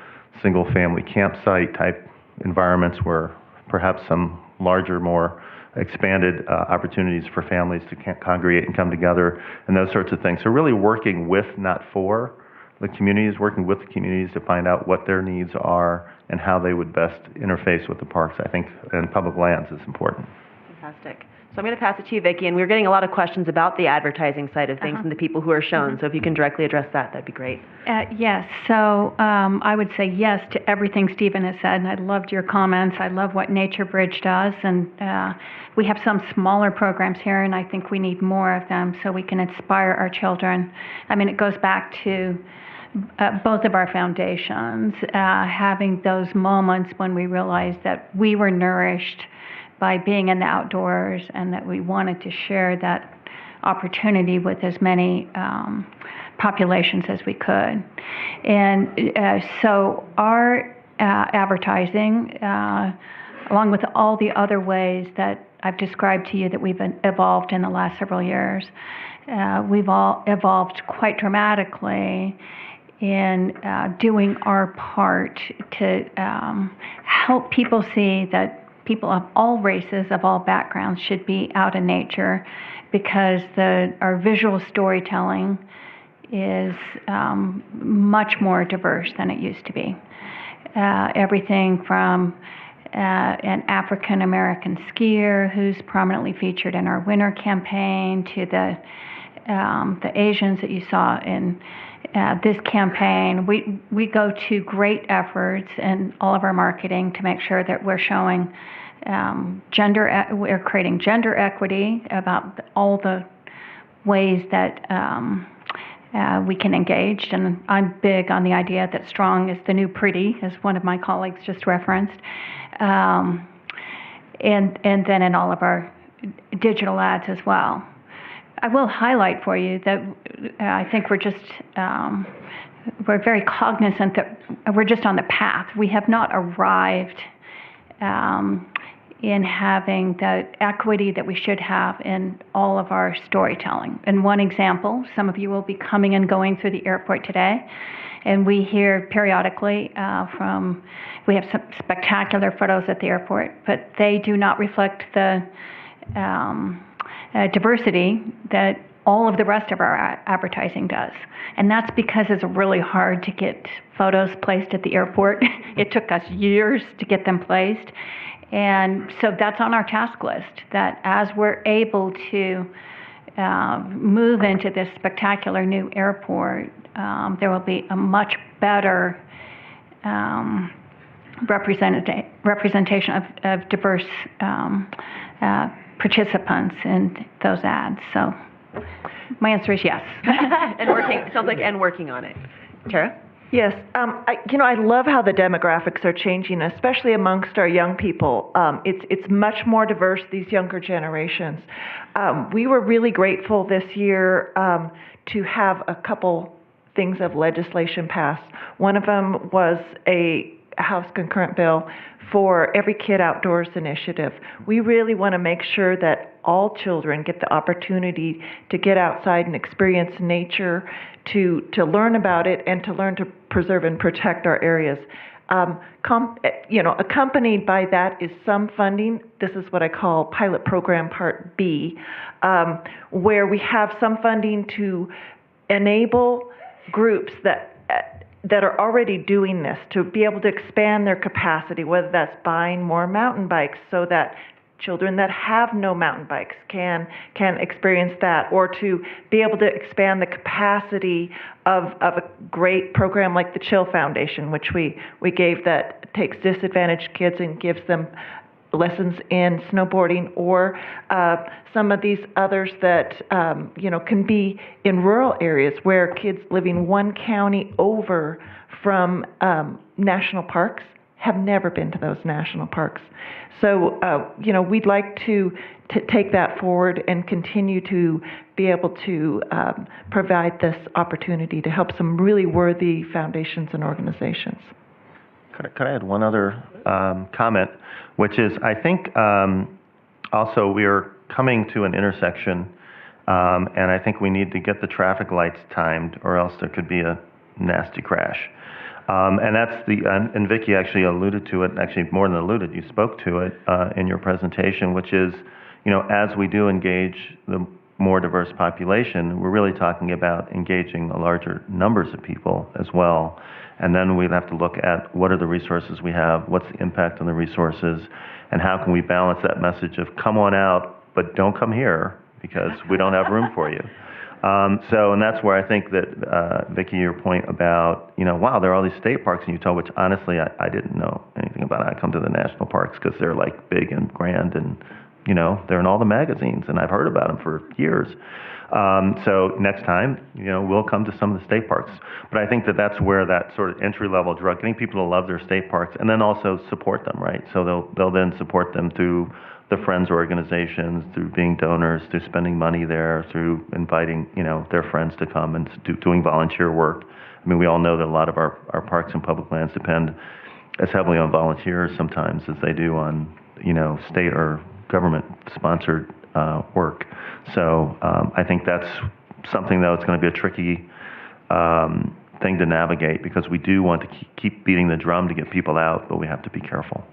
single-family campsite type environments where perhaps some larger, more expanded opportunities for families to congregate and come together and those sorts of things. So really working with, not for, the communities, working with the communities to find out what their needs are and how they would best interface with the parks, I think, and public lands is important. Fantastic. So I'm going to pass it to you, Vicki, and we're getting a lot of questions about the advertising side of things and the people who are shown. So if you can directly address that, that'd be great. Yes. So I would say yes to everything Stephen has said, and I loved your comments. I love what NatureBridge does, and we have some smaller programs here, and I think we need more of them so we can inspire our children. I mean, it goes back to both of our foundations, having those moments when we realized that we were nourished by being in the outdoors and that we wanted to share that opportunity with as many populations as we could. And so our advertising, along with all the other ways that I've described to you that we've evolved in the last several years, we've all evolved quite dramatically in doing our part to help people see that people of all races, of all backgrounds, should be out in nature, because our visual storytelling is much more diverse than it used to be. Everything from an African American skier who's prominently featured in our winter campaign to the Asians that you saw in this campaign. We go to great efforts in all of our marketing to make sure that we're showing we're creating gender equity about all the ways that we can engage. And I'm big on the idea that strong is the new pretty, as one of my colleagues just referenced. And then in all of our digital ads as well. I will highlight for you that I think we're very cognizant that we're just on the path. We have not arrived in having the equity that we should have in all of our storytelling. And one example, some of you will be coming and going through the airport today, and we hear periodically we have some spectacular photos at the airport, but they do not reflect the diversity that all of the rest of our advertising does. And that's because it's really hard to get photos placed at the airport. It took us years to get them placed. And so that's on our task list, that as we're able to move into this spectacular new airport, there will be a much better representation of diverse participants in those ads. So my answer is yes. and working on it. Tara? Yes, I love how the demographics are changing, especially amongst our young people. It's much more diverse, these younger generations. We were really grateful this year to have a couple things of legislation passed. One of them was a House concurrent bill for Every Kid Outdoors initiative. We really want to make sure that all children get the opportunity to get outside and experience nature, to learn about it, and to learn to preserve and protect our areas. Accompanied by that is some funding. This is what I call Pilot Program Part B, where we have some funding to enable groups that are already doing this to be able to expand their capacity, whether that's buying more mountain bikes so that children that have no mountain bikes can experience that, or to be able to expand the capacity of a great program like the Chill Foundation, which we gave, that takes disadvantaged kids and gives them lessons in snowboarding, or some of these others that can be in rural areas where kids living one county over from national parks have never been to those national parks. So we'd like to take that forward and continue to be able to provide this opportunity to help some really worthy foundations and organizations. Could I add one other comment, which is I think also we are coming to an intersection, and I think we need to get the traffic lights timed, or else there could be a nasty crash. And that's and Vicki actually alluded to it, actually more than alluded, you spoke to it in your presentation, which is, as we do engage the more diverse population, we're really talking about engaging larger numbers of people as well. And then we'd have to look at what are the resources we have, what's the impact on the resources, and how can we balance that message of come on out, but don't come here because we don't have room for you. And that's where I think that, Vicki, your point about, wow, there are all these state parks in Utah, which honestly, I didn't know anything about. I come to the national parks because they're like big and grand and, they're in all the magazines and I've heard about them for years. So next time, we'll come to some of the state parks. But I think that that's where that sort of entry-level drug, getting people to love their state parks and then also support them, right? So they'll then support them through the friends organizations, through being donors, through spending money there, through inviting, their friends to come and doing volunteer work. I mean, we all know that a lot of our parks and public lands depend as heavily on volunteers sometimes as they do on, state or government-sponsored work. So I think that's something, though, it's going to be a tricky thing to navigate because we do want to keep beating the drum to get people out, but we have to be careful.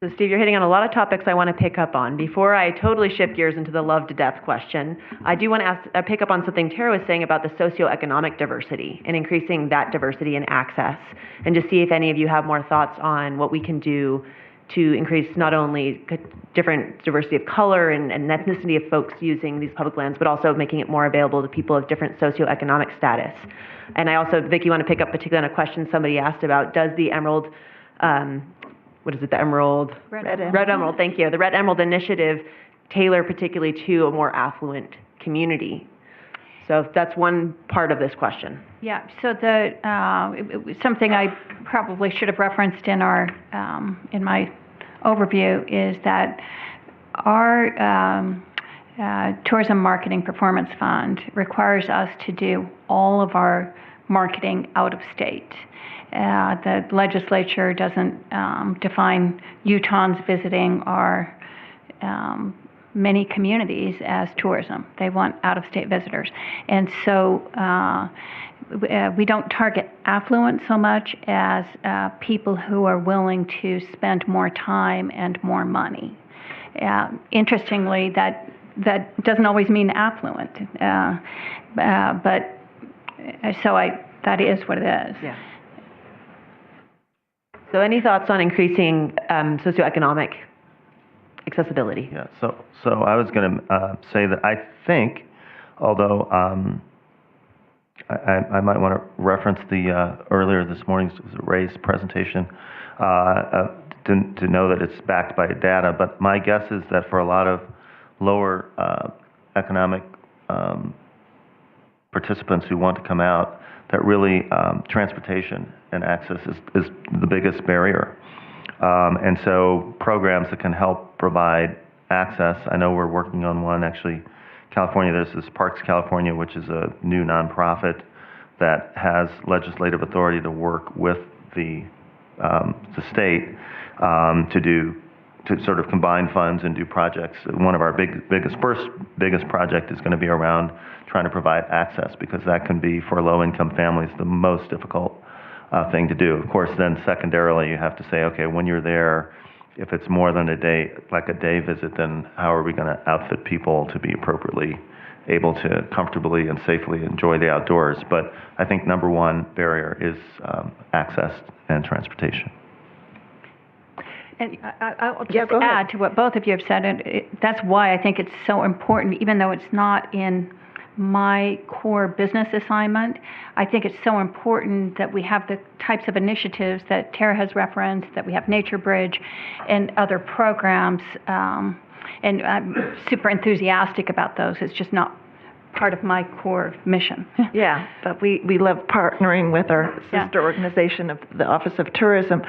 So, Steve, you're hitting on a lot of topics I want to pick up on. Before I totally shift gears into the love to death question, I do want to pick up on something Tara was saying about the socioeconomic diversity and increasing that diversity and access, and just see if any of you have more thoughts on what we can do to increase not only different diversity of color and ethnicity of folks using these public lands, but also making it more available to people of different socioeconomic status. And I also, Vicki, want to pick up particularly on a question somebody asked about, does the Emerald, the Emerald? Red Emerald, thank you. The Red Emerald Initiative tailor particularly to a more affluent community? So that's one part of this question. Yeah, so something I probably should have referenced in in my overview is that our Tourism Marketing Performance Fund requires us to do all of our marketing out of state. The legislature doesn't define Utahns visiting our many communities as tourism. They want out-of-state visitors. And so we don't target affluent so much as people who are willing to spend more time and more money. Interestingly, that doesn't always mean affluent, but that is what it is. Yeah. So any thoughts on increasing socioeconomic accessibility. Yeah, so I was going to say that I think, although I might want to reference the earlier this morning's Ray's presentation to know that it's backed by data, but my guess is that for a lot of lower economic participants who want to come out, that really transportation and access is the biggest barrier. And so programs that can help provide access, I know we're working on one actually. California, there's this Parks California, which is a new nonprofit that has legislative authority to work with the state to sort of combine funds and do projects. One of our biggest project is going to be around trying to provide access, because that can be, for low-income families, the most difficult thing to do. Of course, then secondarily, you have to say, okay, when you're there, if it's more than a day, like a day visit, then how are we going to outfit people to be appropriately able to comfortably and safely enjoy the outdoors? But I think number one barrier is access and transportation. And I'll just go ahead. add to what both of you have said, and that's why I think it's so important, even though it's not in my core business assignment. I think it's so important that we have the types of initiatives that Tara has referenced, that we have NatureBridge and other programs, and I'm super enthusiastic about those. It's just not part of my core mission. Yeah, but we love partnering with our sister organization of the Office of Tourism.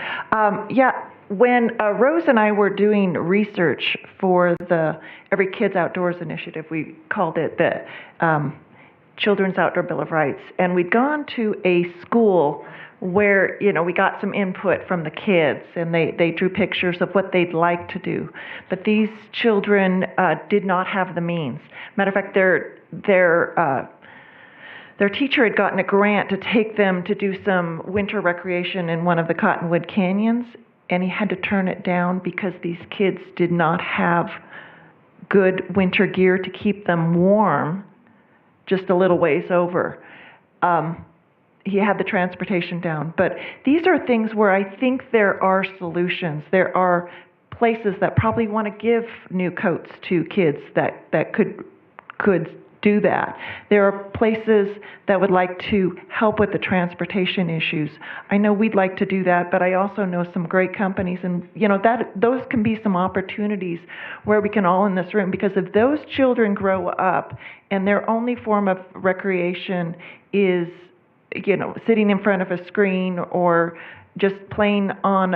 When Rose and I were doing research for the Every Kid's Outdoors initiative, we called it the Children's Outdoor Bill of Rights, and we'd gone to a school where, we got some input from the kids, and they drew pictures of what they'd like to do. But these children did not have the means. Matter of fact, their teacher had gotten a grant to take them to do some winter recreation in one of the Cottonwood Canyons, and he had to turn it down because these kids did not have good winter gear to keep them warm just a little ways over. He had the transportation down. But these are things where I think there are solutions. There are places that probably want to give new coats to kids that could do that. There are places that would like to help with the transportation issues. I know we'd like to do that, but I also know some great companies, and those can be some opportunities where we can all in this room, because if those children grow up and their only form of recreation is sitting in front of a screen or just playing on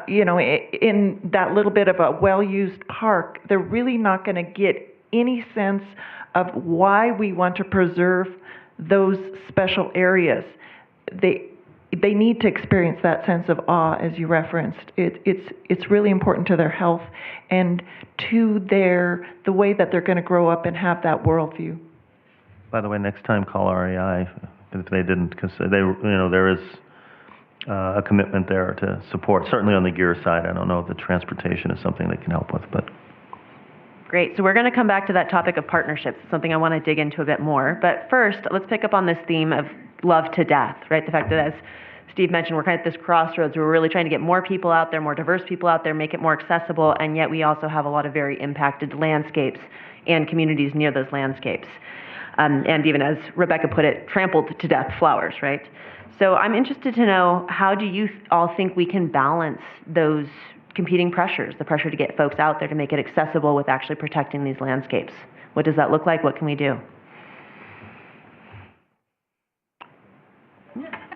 in that little bit of a well-used park, they're really not going to get any sense of why we want to preserve those special areas. They need to experience that sense of awe, as you referenced. It's really important to their health and to the way that they're going to grow up and have that worldview. By the way, next time call REI if they didn't consider. There is a commitment there to support. Certainly on the gear side, I don't know if the transportation is something they can help with, but. Great. So we're going to come back to that topic of partnerships, something I want to dig into a bit more. But first, let's pick up on this theme of love to death, right? The fact that, as Steve mentioned, we're kind of at this crossroads where we're really trying to get more people out there, more diverse people out there, make it more accessible, and yet we also have a lot of very impacted landscapes and communities near those landscapes. And even, as Rebecca put it, trampled to death flowers, right? So I'm interested to know, how do you all think we can balance those competing pressures, the pressure to get folks out there to make it accessible with actually protecting these landscapes? What does that look like? What can we do?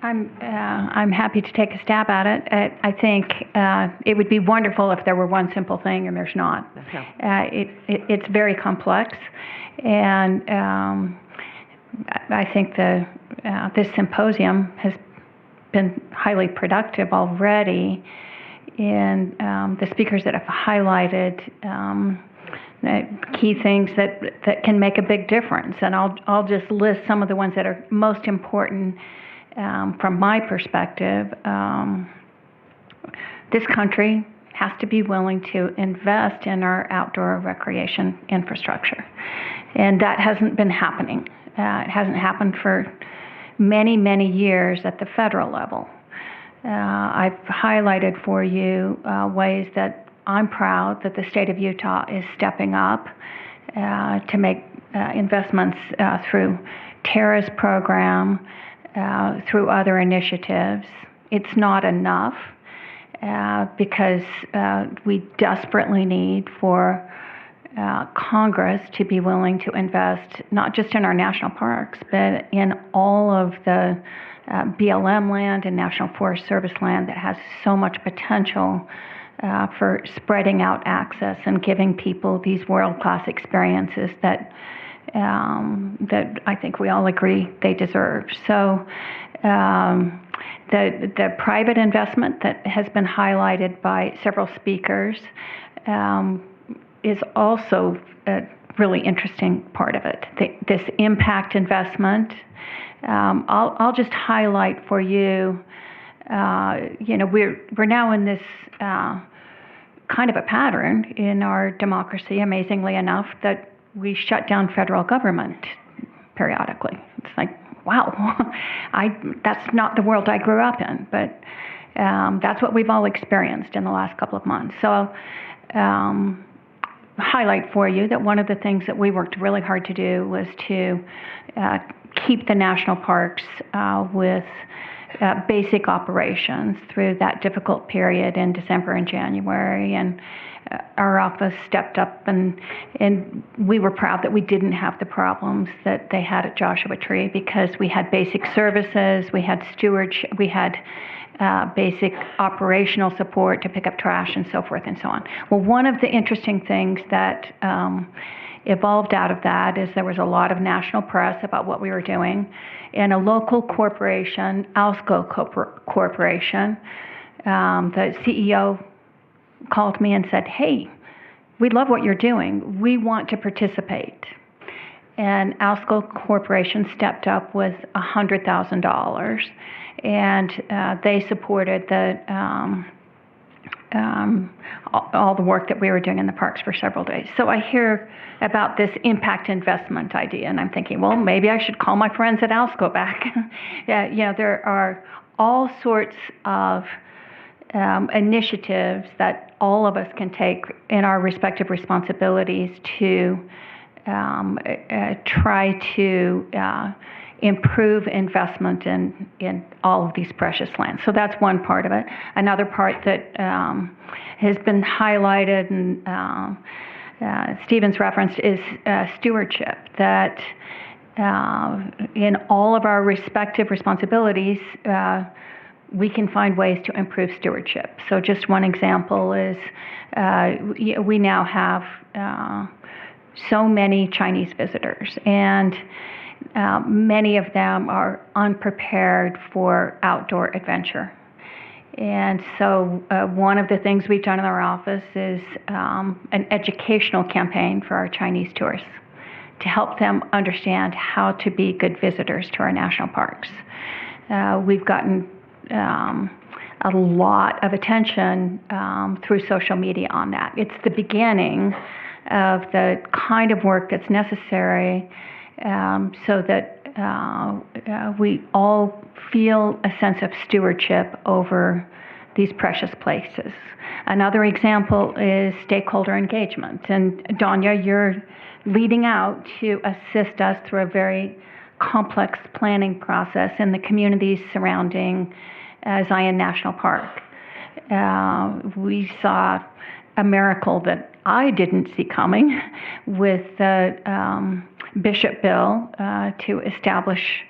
I'm happy to take a stab at it. I think it would be wonderful if there were one simple thing, and there's not. It's very complex, and I think this symposium has been highly productive already. And the speakers that have highlighted key things that can make a big difference. And I'll just list some of the ones that are most important from my perspective. This country has to be willing to invest in our outdoor recreation infrastructure. And that hasn't been happening. It hasn't happened for many, many years at the federal level. I've highlighted for you ways that I'm proud that the state of Utah is stepping up to make investments through Tara's program, through other initiatives. It's not enough because we desperately need for Congress to be willing to invest not just in our national parks, but in all of the BLM land and National Forest Service land that has so much potential for spreading out access and giving people these world-class experiences that I think we all agree they deserve. So the private investment that has been highlighted by several speakers is also a really interesting part of it. This impact investment. I'll just highlight for you. We're now in this kind of a pattern in our democracy, amazingly enough, that we shut down federal government periodically. It's like, wow, that's not the world I grew up in, but that's what we've all experienced in the last couple of months. So highlight for you that one of the things that we worked really hard to do was to keep the national parks with basic operations through that difficult period in December and January. And our office stepped up, and we were proud that we didn't have the problems that they had at Joshua Tree, because we had basic services, we had stewardship, we had basic operational support to pick up trash and so forth and so on. Well, one of the interesting things that evolved out of that is there was a lot of national press about what we were doing. And a local corporation, Alsco Corporation, the CEO called me and said, "Hey, we love what you're doing. We want to participate." And Alsco Corporation stepped up with $100,000, and they supported all the work that we were doing in the parks for several days. So I hear about this impact investment idea, and I'm thinking, well, maybe I should call my friends at Alsco back. There are all sorts of initiatives that all of us can take in our respective responsibilities to try to improve investment in all of these precious lands. So that's one part of it. Another part that has been highlighted and Stephen's referenced is stewardship, that in all of our respective responsibilities, we can find ways to improve stewardship. So just one example is we now have so many Chinese visitors, and many of them are unprepared for outdoor adventure. And so one of the things we've done in our office is an educational campaign for our Chinese tourists to help them understand how to be good visitors to our national parks. We've gotten a lot of attention through social media on that. It's the beginning of the kind of work that's necessary so that we all feel a sense of stewardship over these precious places. Another example is stakeholder engagement. And Danya, you're leading out to assist us through a very complex planning process in the communities surrounding Zion National Park. We saw a miracle that I didn't see coming with the Bishop bill to establish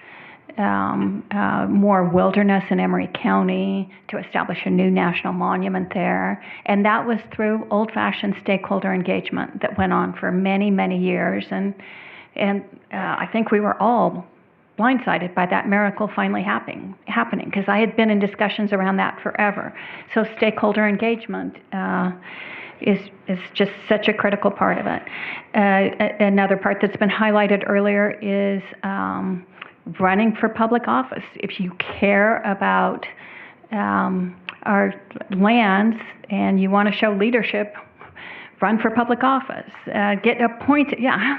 more wilderness in Emery County, to establish a new national monument there. And that was through old-fashioned stakeholder engagement that went on for many, many years. And I think we were all blindsided by that miracle finally happening, because I had been in discussions around that forever. So stakeholder engagement is just such a critical part of it. Another part that's been highlighted earlier is running for public office. If you care about our lands and you want to show leadership, run for public office. Get appointed. Yeah,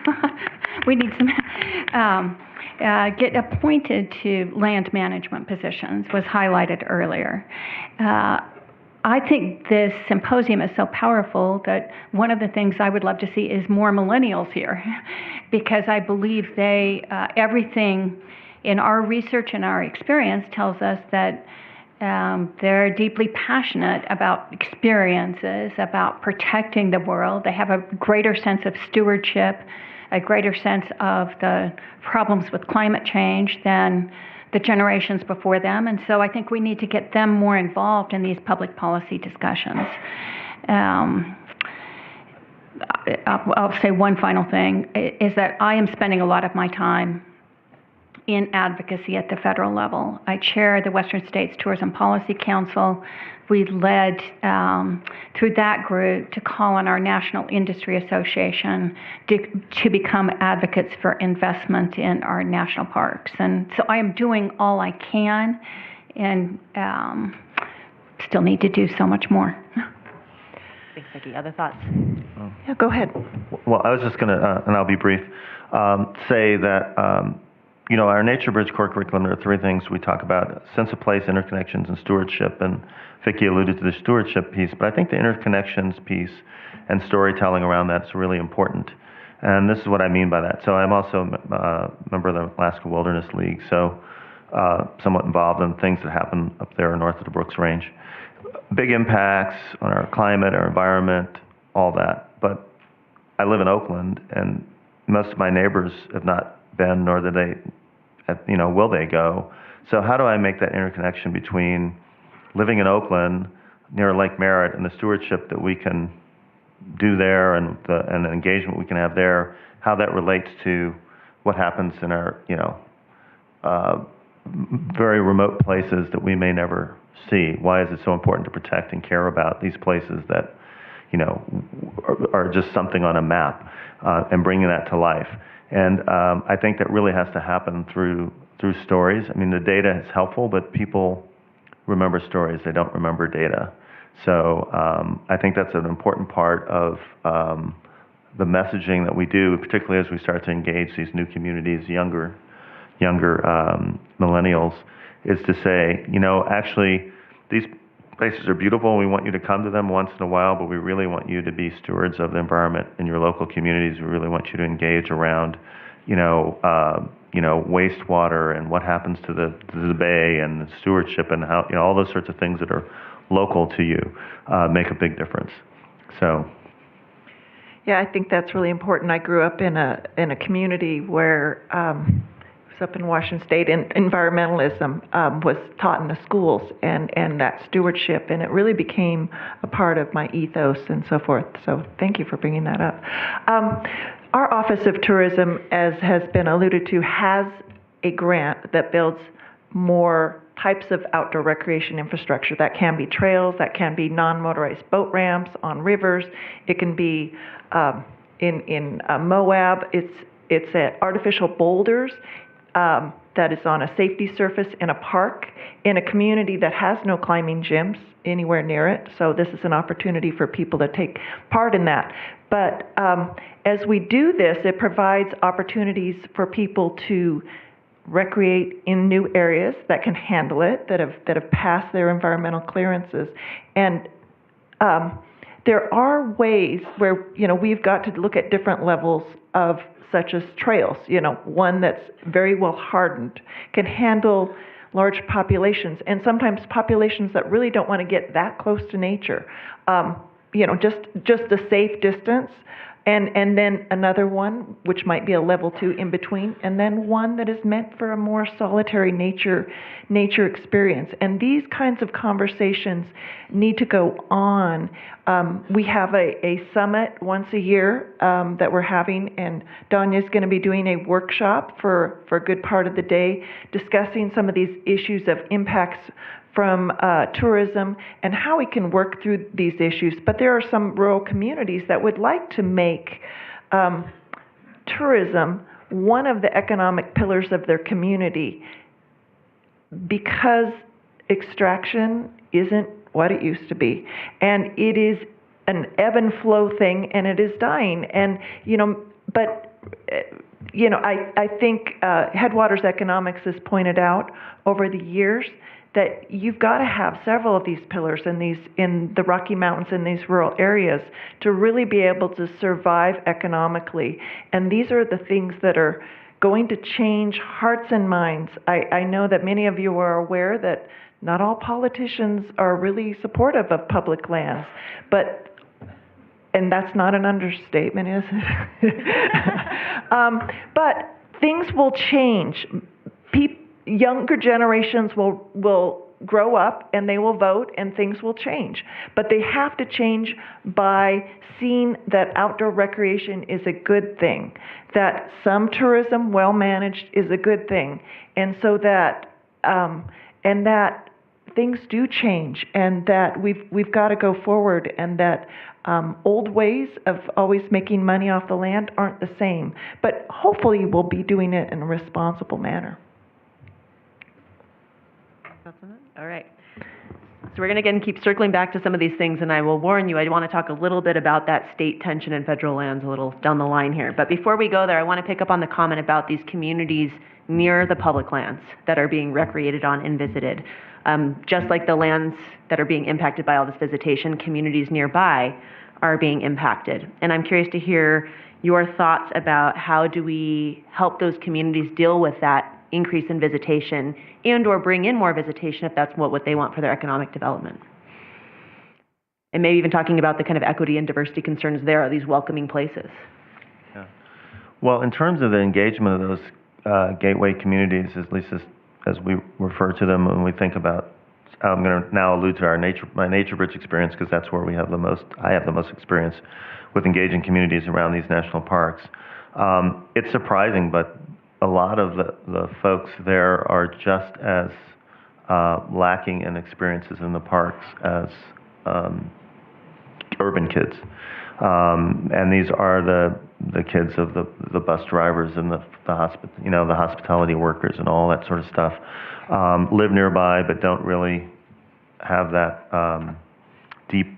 we need some. Get appointed to land management positions was highlighted earlier. I think this symposium is so powerful that one of the things I would love to see is more millennials here, because I believe everything in our research and our experience tells us that they're deeply passionate about experiences, about protecting the world. They have a greater sense of stewardship, a greater sense of the problems with climate change than the generations before them. And so I think we need to get them more involved in these public policy discussions. I'll say one final thing, is that I am spending a lot of my time in advocacy at the federal level. I chair the Western States Tourism Policy Council. We led through that group to call on our National Industry Association to become advocates for investment in our national parks. And so I am doing all I can, and still need to do so much more. Thanks, Vicki. Other thoughts? Yeah, go ahead. Well, I was just going to, and I'll be brief, say that, our NatureBridge core curriculum, there are three things we talk about: sense of place, interconnections, and stewardship. And Vicki alluded to the stewardship piece, but I think the interconnections piece and storytelling around that is really important. And this is what I mean by that. So I'm also a member of the Alaska Wilderness League, so somewhat involved in things that happen up there north of the Brooks Range. Big impacts on our climate, our environment, all that. But I live in Oakland, and most of my neighbors have not been, nor did they, will they go? So how do I make that interconnection between living in Oakland near Lake Merritt and the stewardship that we can do there and the engagement we can have there, how that relates to what happens in our, very remote places that we may never see? Why is it so important to protect and care about these places that, are just something on a map, and bringing that to life? And I think that really has to happen through stories. I mean, the data is helpful, but people remember stories. They don't remember data. So I think that's an important part of the messaging that we do, particularly as we start to engage these new communities, younger millennials, is to say, actually, these places are beautiful, and we want you to come to them once in a while, but we really want you to be stewards of the environment in your local communities. We really want you to engage around, wastewater and what happens to the bay, and the stewardship, and how, all those sorts of things that are local to you make a big difference. So. Yeah, I think that's really important. I grew up in a community where up in Washington State, and environmentalism was taught in the schools, and that stewardship, and it really became a part of my ethos and so forth. So thank you for bringing that up. Our Office of Tourism, as has been alluded to, has a grant that builds more types of outdoor recreation infrastructure. That can be trails, that can be non-motorized boat ramps on rivers. It can be in Moab. It's artificial boulders that is on a safety surface in a park, in a community that has no climbing gyms anywhere near it. So this is an opportunity for people to take part in that. But as we do this, it provides opportunities for people to recreate in new areas that can handle it, that have passed their environmental clearances. And there are ways where, we've got to look at different levels of, such as trails, one that's very well hardened, can handle large populations, and sometimes populations that really don't want to get that close to nature. Just a safe distance, and then another one, which might be a level 2 in between, and then one that is meant for a more solitary nature experience. And these kinds of conversations need to go on. We have a summit once a year that we're having, and Danya's going to be doing a workshop for a good part of the day, discussing some of these issues of impacts from tourism and how we can work through these issues. But there are some rural communities that would like to make tourism one of the economic pillars of their community, because extraction isn't what it used to be. And it is an ebb and flow thing, and it is dying. And, I think Headwaters Economics has pointed out over the years that you've got to have several of these pillars in the Rocky Mountains, in these rural areas, to really be able to survive economically. And these are the things that are going to change hearts and minds. I know that many of you are aware that not all politicians are really supportive of public lands, and that's not an understatement, is it? But things will change. Younger generations will grow up and they will vote and things will change. But they have to change by seeing that outdoor recreation is a good thing, that some tourism, well managed, is a good thing, and so that things do change, and that we've got to go forward, and that old ways of always making money off the land aren't the same. But hopefully we'll be doing it in a responsible manner. All right. So we're going to again keep circling back to some of these things, and I will warn you, I want to talk a little bit about that state tension in federal lands a little down the line here. But before we go there, I want to pick up on the comment about these communities near the public lands that are being recreated on and visited. Just like the lands that are being impacted by all this visitation, communities nearby are being impacted. And I'm curious to hear your thoughts about how do we help those communities deal with that increase in visitation and or bring in more visitation if that's what they want for their economic development. And maybe even talking about the kind of equity and diversity concerns there, are these welcoming places? Yeah. Well, in terms of the engagement of those gateway communities, at least as we refer to them when we think about, I'm going to now allude to my NatureBridge experience, because that's where I have the most experience with engaging communities around these national parks. It's surprising, but a lot of the folks there are just as lacking in experiences in the parks as urban kids. And these are the kids of the bus drivers and the hospitality workers and all that sort of stuff. Live nearby but don't really have that deep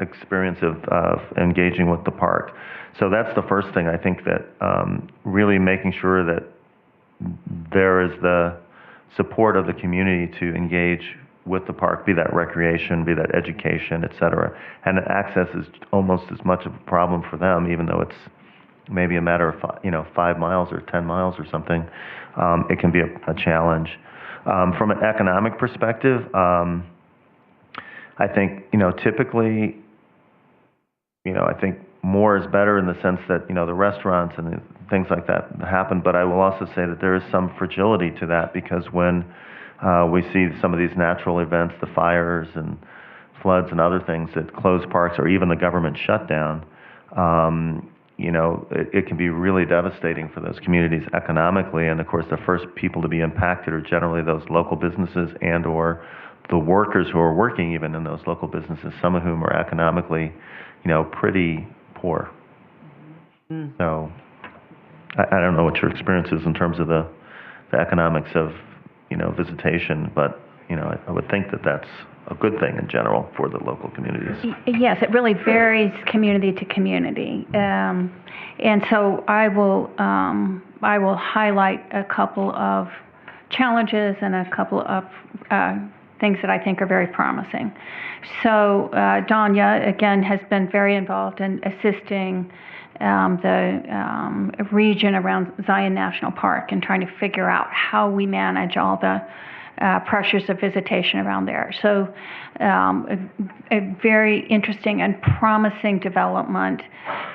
experience of engaging with the park. So that's the first thing. I think that really making sure that there is the support of the community to engage with the park, be that recreation, be that education, et cetera. And access is almost as much of a problem for them, even though it's maybe a matter of 5 miles or 10 miles or something. It can be a challenge. From an economic perspective, I think typically, I think more is better in the sense that the restaurants and things like that happen. But I will also say that there is some fragility to that, because when we see some of these natural events, the fires and floods and other things that close parks, or even the government shutdown, it can be really devastating for those communities economically. And of course, the first people to be impacted are generally those local businesses and or the workers who are working even in those local businesses, some of whom are economically, pretty poor. Mm-hmm. So I don't know what your experience is in terms of the economics of, visitation, but, I would think that that's a good thing in general for the local communities. Yes, it really varies community to community. And so I will highlight a couple of challenges and a couple of things that I think are very promising. So Danya, again, has been very involved in assisting the region around Zion National Park and trying to figure out how we manage all the pressures of visitation around there. So a very interesting and promising development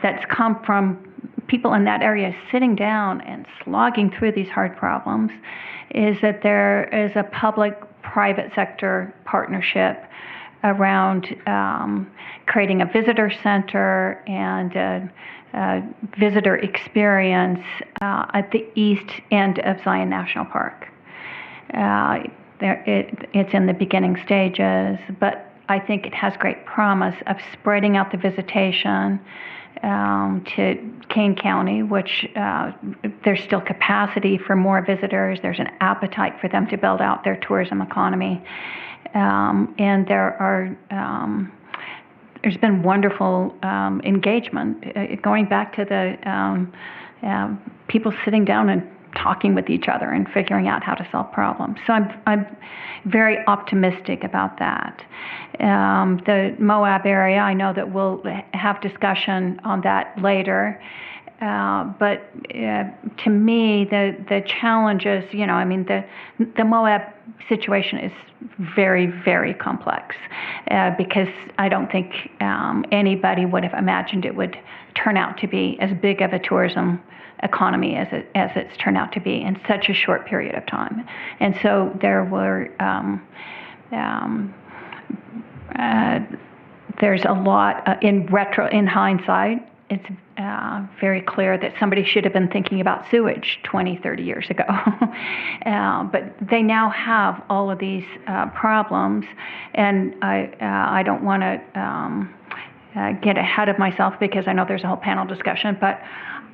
that's come from people in that area sitting down and slogging through these hard problems is that there is a public-private sector partnership around creating a visitor center and a visitor experience at the east end of Zion National Park. It's in the beginning stages, but I think it has great promise of spreading out the visitation to Kane County, which there's still capacity for more visitors. There's an appetite for them to build out their tourism economy. And there's been wonderful engagement, going back to the people sitting down and talking with each other and figuring out how to solve problems. So I'm very optimistic about that. The Moab area, I know that we'll have discussion on that later. But to me, the challenges, the Moab situation is very, very complex because I don't think anybody would have imagined it would turn out to be as big of a tourism economy as it's turned out to be in such a short period of time. And so there were there's a lot in hindsight. It's very clear that somebody should have been thinking about sewage 20, 30 years ago. But they now have all of these problems, and I don't want to get ahead of myself because I know there's a whole panel discussion, but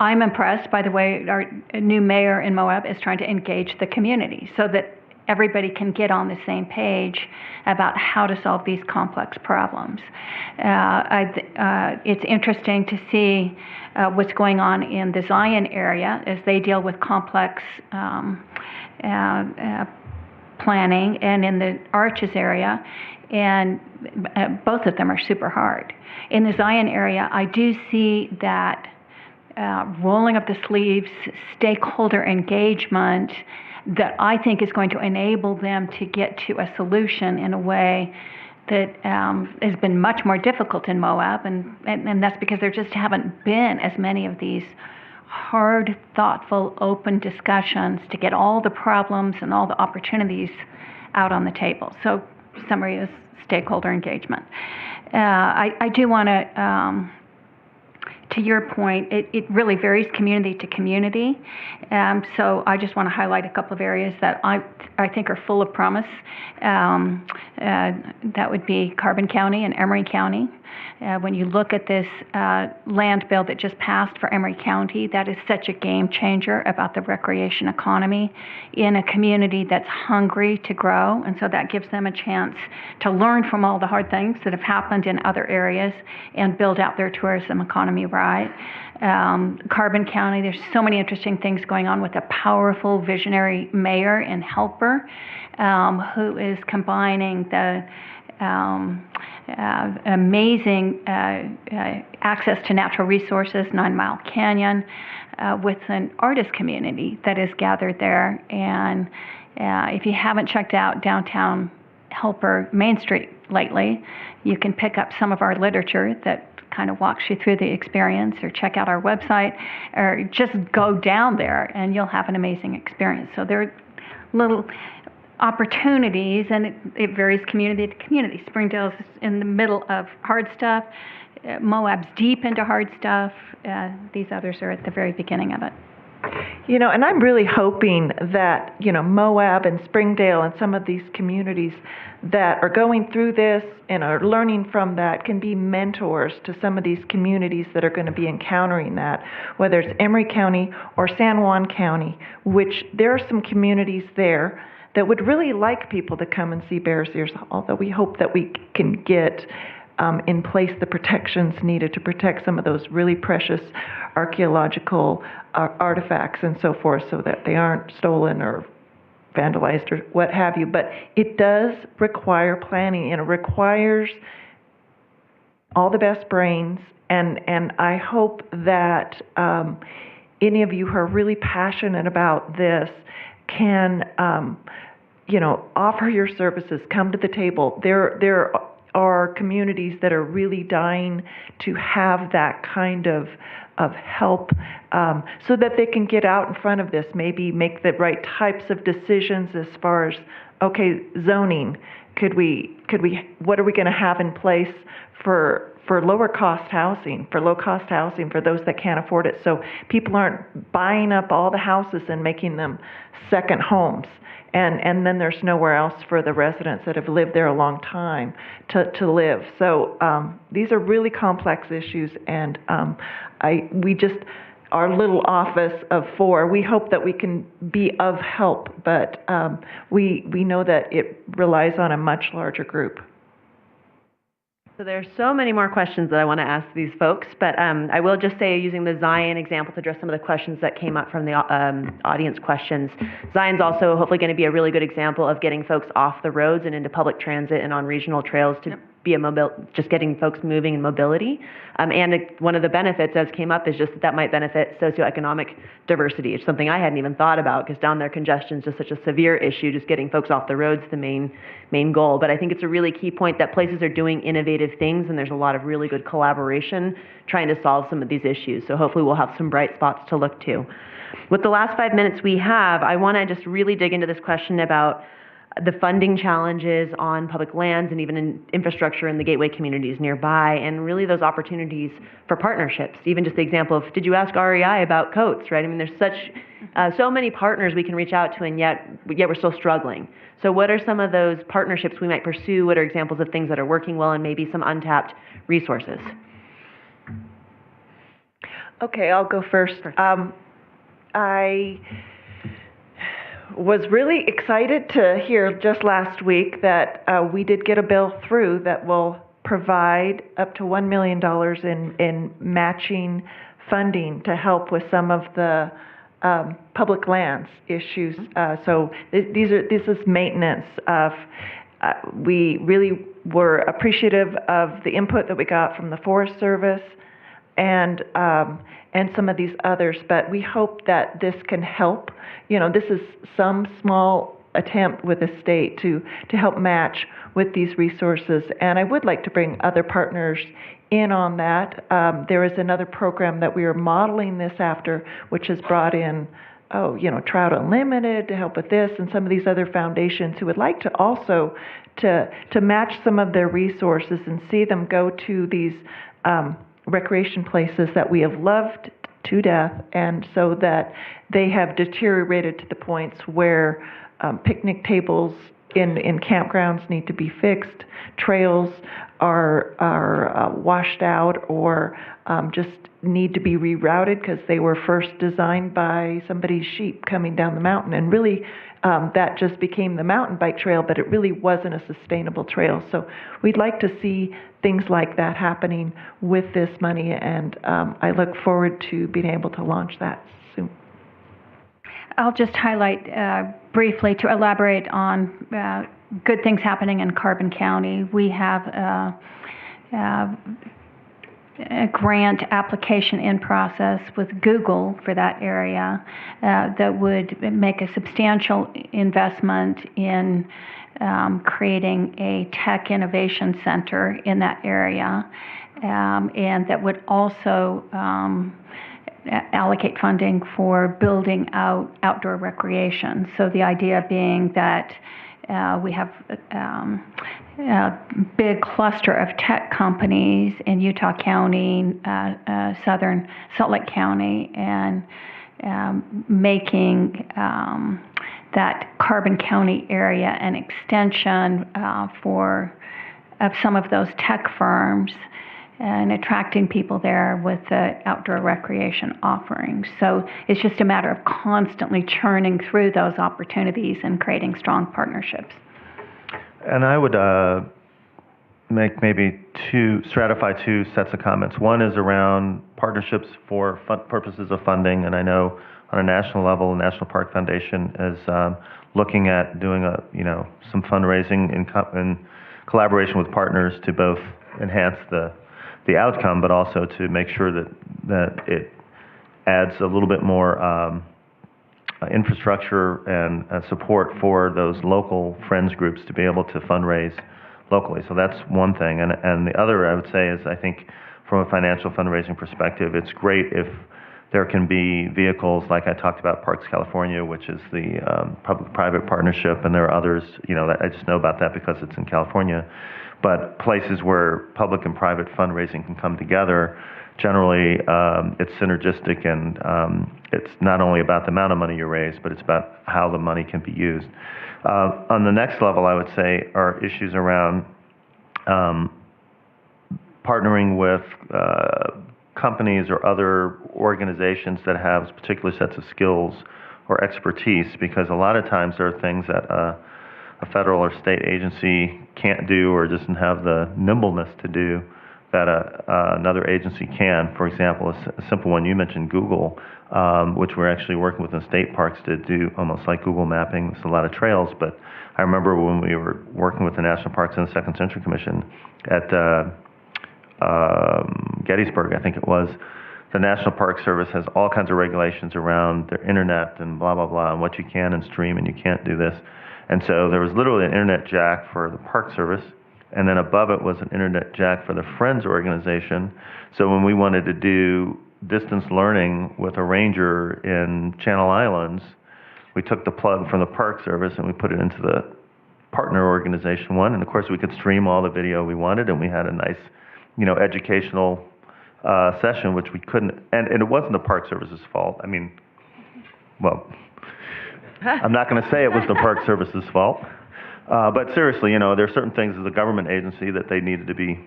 I'm impressed by the way our new mayor in Moab is trying to engage the community so that everybody can get on the same page about how to solve these complex problems. It's interesting to see what's going on in the Zion area as they deal with complex planning, and in the Arches area, and both of them are super hard. In the Zion area, I do see that rolling up the sleeves, stakeholder engagement, that I think is going to enable them to get to a solution in a way that has been much more difficult in Moab, and that's because there just haven't been as many of these hard, thoughtful, open discussions to get all the problems and all the opportunities out on the table. So summary is stakeholder engagement. I do want to your point, it really varies community to community. So I just want to highlight a couple of areas that I think are full of promise. That would be Carbon County and Emery County. When you look at this land bill that just passed for Emery County, that is such a game changer about the recreation economy in a community that's hungry to grow. And so that gives them a chance to learn from all the hard things that have happened in other areas and build out their tourism economy right. Carbon County, there's so many interesting things going on with a powerful visionary mayor and helper who is combining the amazing access to natural resources, 9 Mile Canyon, with an artist community that is gathered there. And if you haven't checked out downtown Helper Main Street lately, you can pick up some of our literature that kind of walks you through the experience, or check out our website, or just go down there and you'll have an amazing experience. So there are little opportunities, and it varies community to community. Springdale's in the middle of hard stuff. Moab's deep into hard stuff. These others are at the very beginning of it. And I'm really hoping that, Moab and Springdale and some of these communities that are going through this and are learning from that can be mentors to some of these communities that are going to be encountering that, whether it's Emery County or San Juan County, which there are some communities there that would really like people to come and see Bears Ears, although we hope that we can get in place the protections needed to protect some of those really precious archaeological artifacts and so forth, so that they aren't stolen or vandalized or what have you. But it does require planning, and it requires all the best brains, and I hope that any of you who are really passionate about this can offer your services, come to the table. There are communities that are really dying to have that kind of help, so that they can get out in front of this, maybe make the right types of decisions as far as, okay, zoning. What are we going to have in place for lower cost housing, for low cost housing for those that can't afford it, so people aren't buying up all the houses and making them second homes. And then there's nowhere else for the residents that have lived there a long time to live. So these are really complex issues, and our little office of 4, we hope that we can be of help, but we know that it relies on a much larger group. So there's so many more questions that I want to ask these folks, but I will just say, using the Zion example to address some of the questions that came up from the audience questions, Zion's also hopefully going to be a really good example of getting folks off the roads and into public transit and on regional trails to be just getting folks moving in mobility. One of the benefits, as came up, is just that might benefit socioeconomic diversity. It's something I hadn't even thought about, because down there congestion is just such a severe issue. Just getting folks off the roads is the main goal. But I think it's a really key point that places are doing innovative things, and there's a lot of really good collaboration trying to solve some of these issues. So hopefully we'll have some bright spots to look to. With the last 5 minutes we have, I want to just really dig into this question about the funding challenges on public lands and even in infrastructure in the gateway communities nearby, and really those opportunities for partnerships. Even just the example of, did you ask REI about coats, right? I mean, there's so many partners we can reach out to, and yet we're still struggling. So what are some of those partnerships we might pursue? What are examples of things that are working well, and maybe some untapped resources? Okay, I'll go first. I was really excited to hear just last week that we did get a bill through that will provide up to $1 million in matching funding to help with some of the public lands issues. So this is maintenance of. We really were appreciative of the input that we got from the Forest Service and some of these others, but we hope that this can help. This is some small attempt with the state to help match with these resources, and I would like to bring other partners in on that. There is another program that we are modeling this after, which has brought in, Trout Unlimited to help with this, and some of these other foundations who would like to also to match some of their resources and see them go to these recreation places that we have loved to death, and so that they have deteriorated to the points where picnic tables in campgrounds need to be fixed, trails are washed out, or just need to be rerouted because they were first designed by somebody's sheep coming down the mountain, and really that just became the mountain bike trail, but it really wasn't a sustainable trail. So we'd like to see things like that happening with this money, and I look forward to being able to launch that soon. I'll just highlight briefly to elaborate on good things happening in Carbon County. We have a grant application in process with Google for that area that would make a substantial investment in creating a tech innovation center in that area, and that would also allocate funding for building out outdoor recreation. So the idea being that we have a big cluster of tech companies in Utah County, southern Salt Lake County, and making that Carbon County area an extension of some of those tech firms, and attracting people there with the outdoor recreation offerings. So it's just a matter of constantly churning through those opportunities and creating strong partnerships. And I would stratify two sets of comments. One is around partnerships for purposes of funding, and I know on a national level, the National Park Foundation is looking at doing some fundraising in collaboration with partners to both enhance the outcome, but also to make sure that it adds a little bit more infrastructure and support for those local friends groups to be able to fundraise locally. So that's one thing. And the other, I would say, is I think from a financial fundraising perspective, it's great if there can be vehicles like I talked about Parks California, which is the public-private partnership, and there are others, that I just know about that because it's in California. But places where public and private fundraising can come together, generally it's synergistic, and it's not only about the amount of money you raise, but it's about how the money can be used. On the next level, I would say, are issues around partnering with companies or other organizations that have particular sets of skills or expertise, because a lot of times there are things that a federal or state agency can't do or doesn't have the nimbleness to do that another agency can. For example, a simple one, you mentioned Google, which we're actually working with the state parks to do almost like Google mapping. There's a lot of trails, but I remember when we were working with the National Parks and the Second Century Commission at Gettysburg, I think it was, the National Park Service has all kinds of regulations around their internet and blah, blah, blah, and what you can and stream and you can't do this. And so there was literally an internet jack for the Park Service, and then above it was an internet jack for the Friends organization. So when we wanted to do distance learning with a ranger in Channel Islands, we took the plug from the Park Service and we put it into the partner organization one. And of course we could stream all the video we wanted, and we had a nice, educational session, which we couldn't, and it wasn't the Park Service's fault. I mean, well, I'm not going to say it was the Park Service's fault, but seriously, there are certain things as a government agency that they needed to be,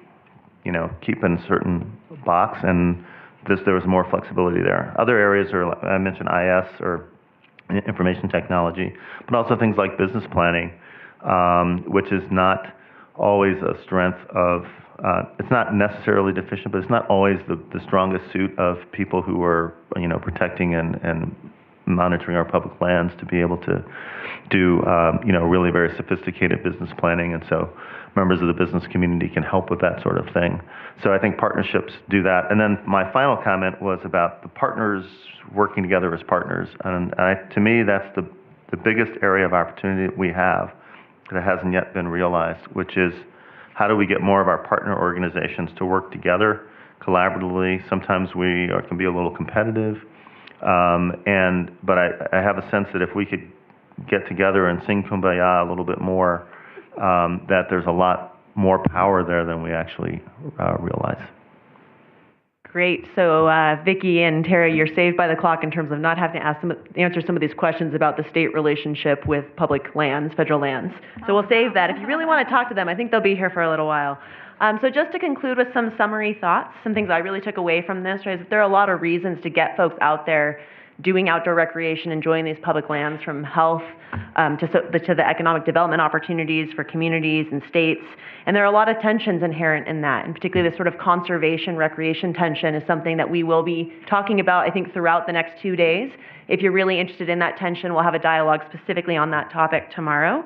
keep in a certain box, and there was more flexibility there. Other areas are, I mentioned IS or information technology, but also things like business planning, which is not always a strength of, it's not necessarily deficient, but it's not always the strongest suit of people who are, protecting and monitoring our public lands to be able to do, really very sophisticated business planning. And so members of the business community can help with that sort of thing. So I think partnerships do that. And then my final comment was about the partners working together as partners. And to me, that's the biggest area of opportunity that we have that hasn't yet been realized, which is how do we get more of our partner organizations to work together collaboratively? Sometimes we can be a little competitive, but I have a sense that if we could get together and sing Kumbaya a little bit more, that there's a lot more power there than we actually realize. Great. So Vicki and Tara, you're saved by the clock in terms of not having to answer some of these questions about the state relationship with public lands, federal lands. So we'll save that. If you really want to talk to them, I think they'll be here for a little while. So just to conclude with some summary thoughts, some things I really took away from this, right, is that there are a lot of reasons to get folks out there doing outdoor recreation, enjoying these public lands, from health to the economic development opportunities for communities and states. And there are a lot of tensions inherent in that, and particularly this sort of conservation recreation tension is something that we will be talking about, I think, throughout the next 2 days. If you're really interested in that tension, we'll have a dialogue specifically on that topic tomorrow.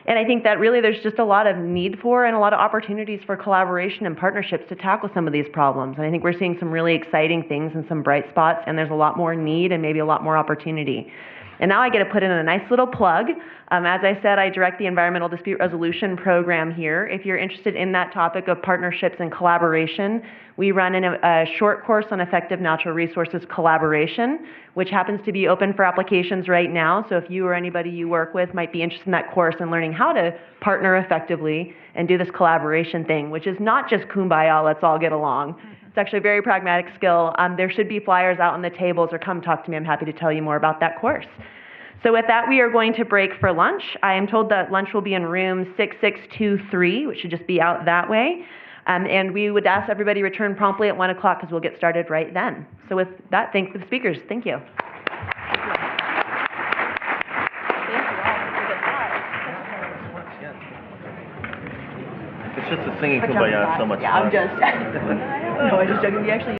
And I think that really there's just a lot of need for and a lot of opportunities for collaboration and partnerships to tackle some of these problems. And I think we're seeing some really exciting things and some bright spots, and there's a lot more need and maybe a lot more opportunity. And now I get to put in a nice little plug. As I said, I direct the Environmental Dispute Resolution Program here. If you're interested in that topic of partnerships and collaboration, we run a short course on effective natural resources collaboration, which happens to be open for applications right now. So if you or anybody you work with might be interested in that course and learning how to partner effectively and do this collaboration thing, which is not just kumbaya, let's all get along. It's actually a very pragmatic skill. There should be flyers out on the tables, or come talk to me. I'm happy to tell you more about that course. So with that, we are going to break for lunch. I am told that lunch will be in room 6623, which should just be out that way. And we would ask everybody return promptly at 1 o'clock because we'll get started right then. So with that, thank the speakers. Thank you. It's just the singing kumbaya so much fun. I'm just, no, I'm just joking. We actually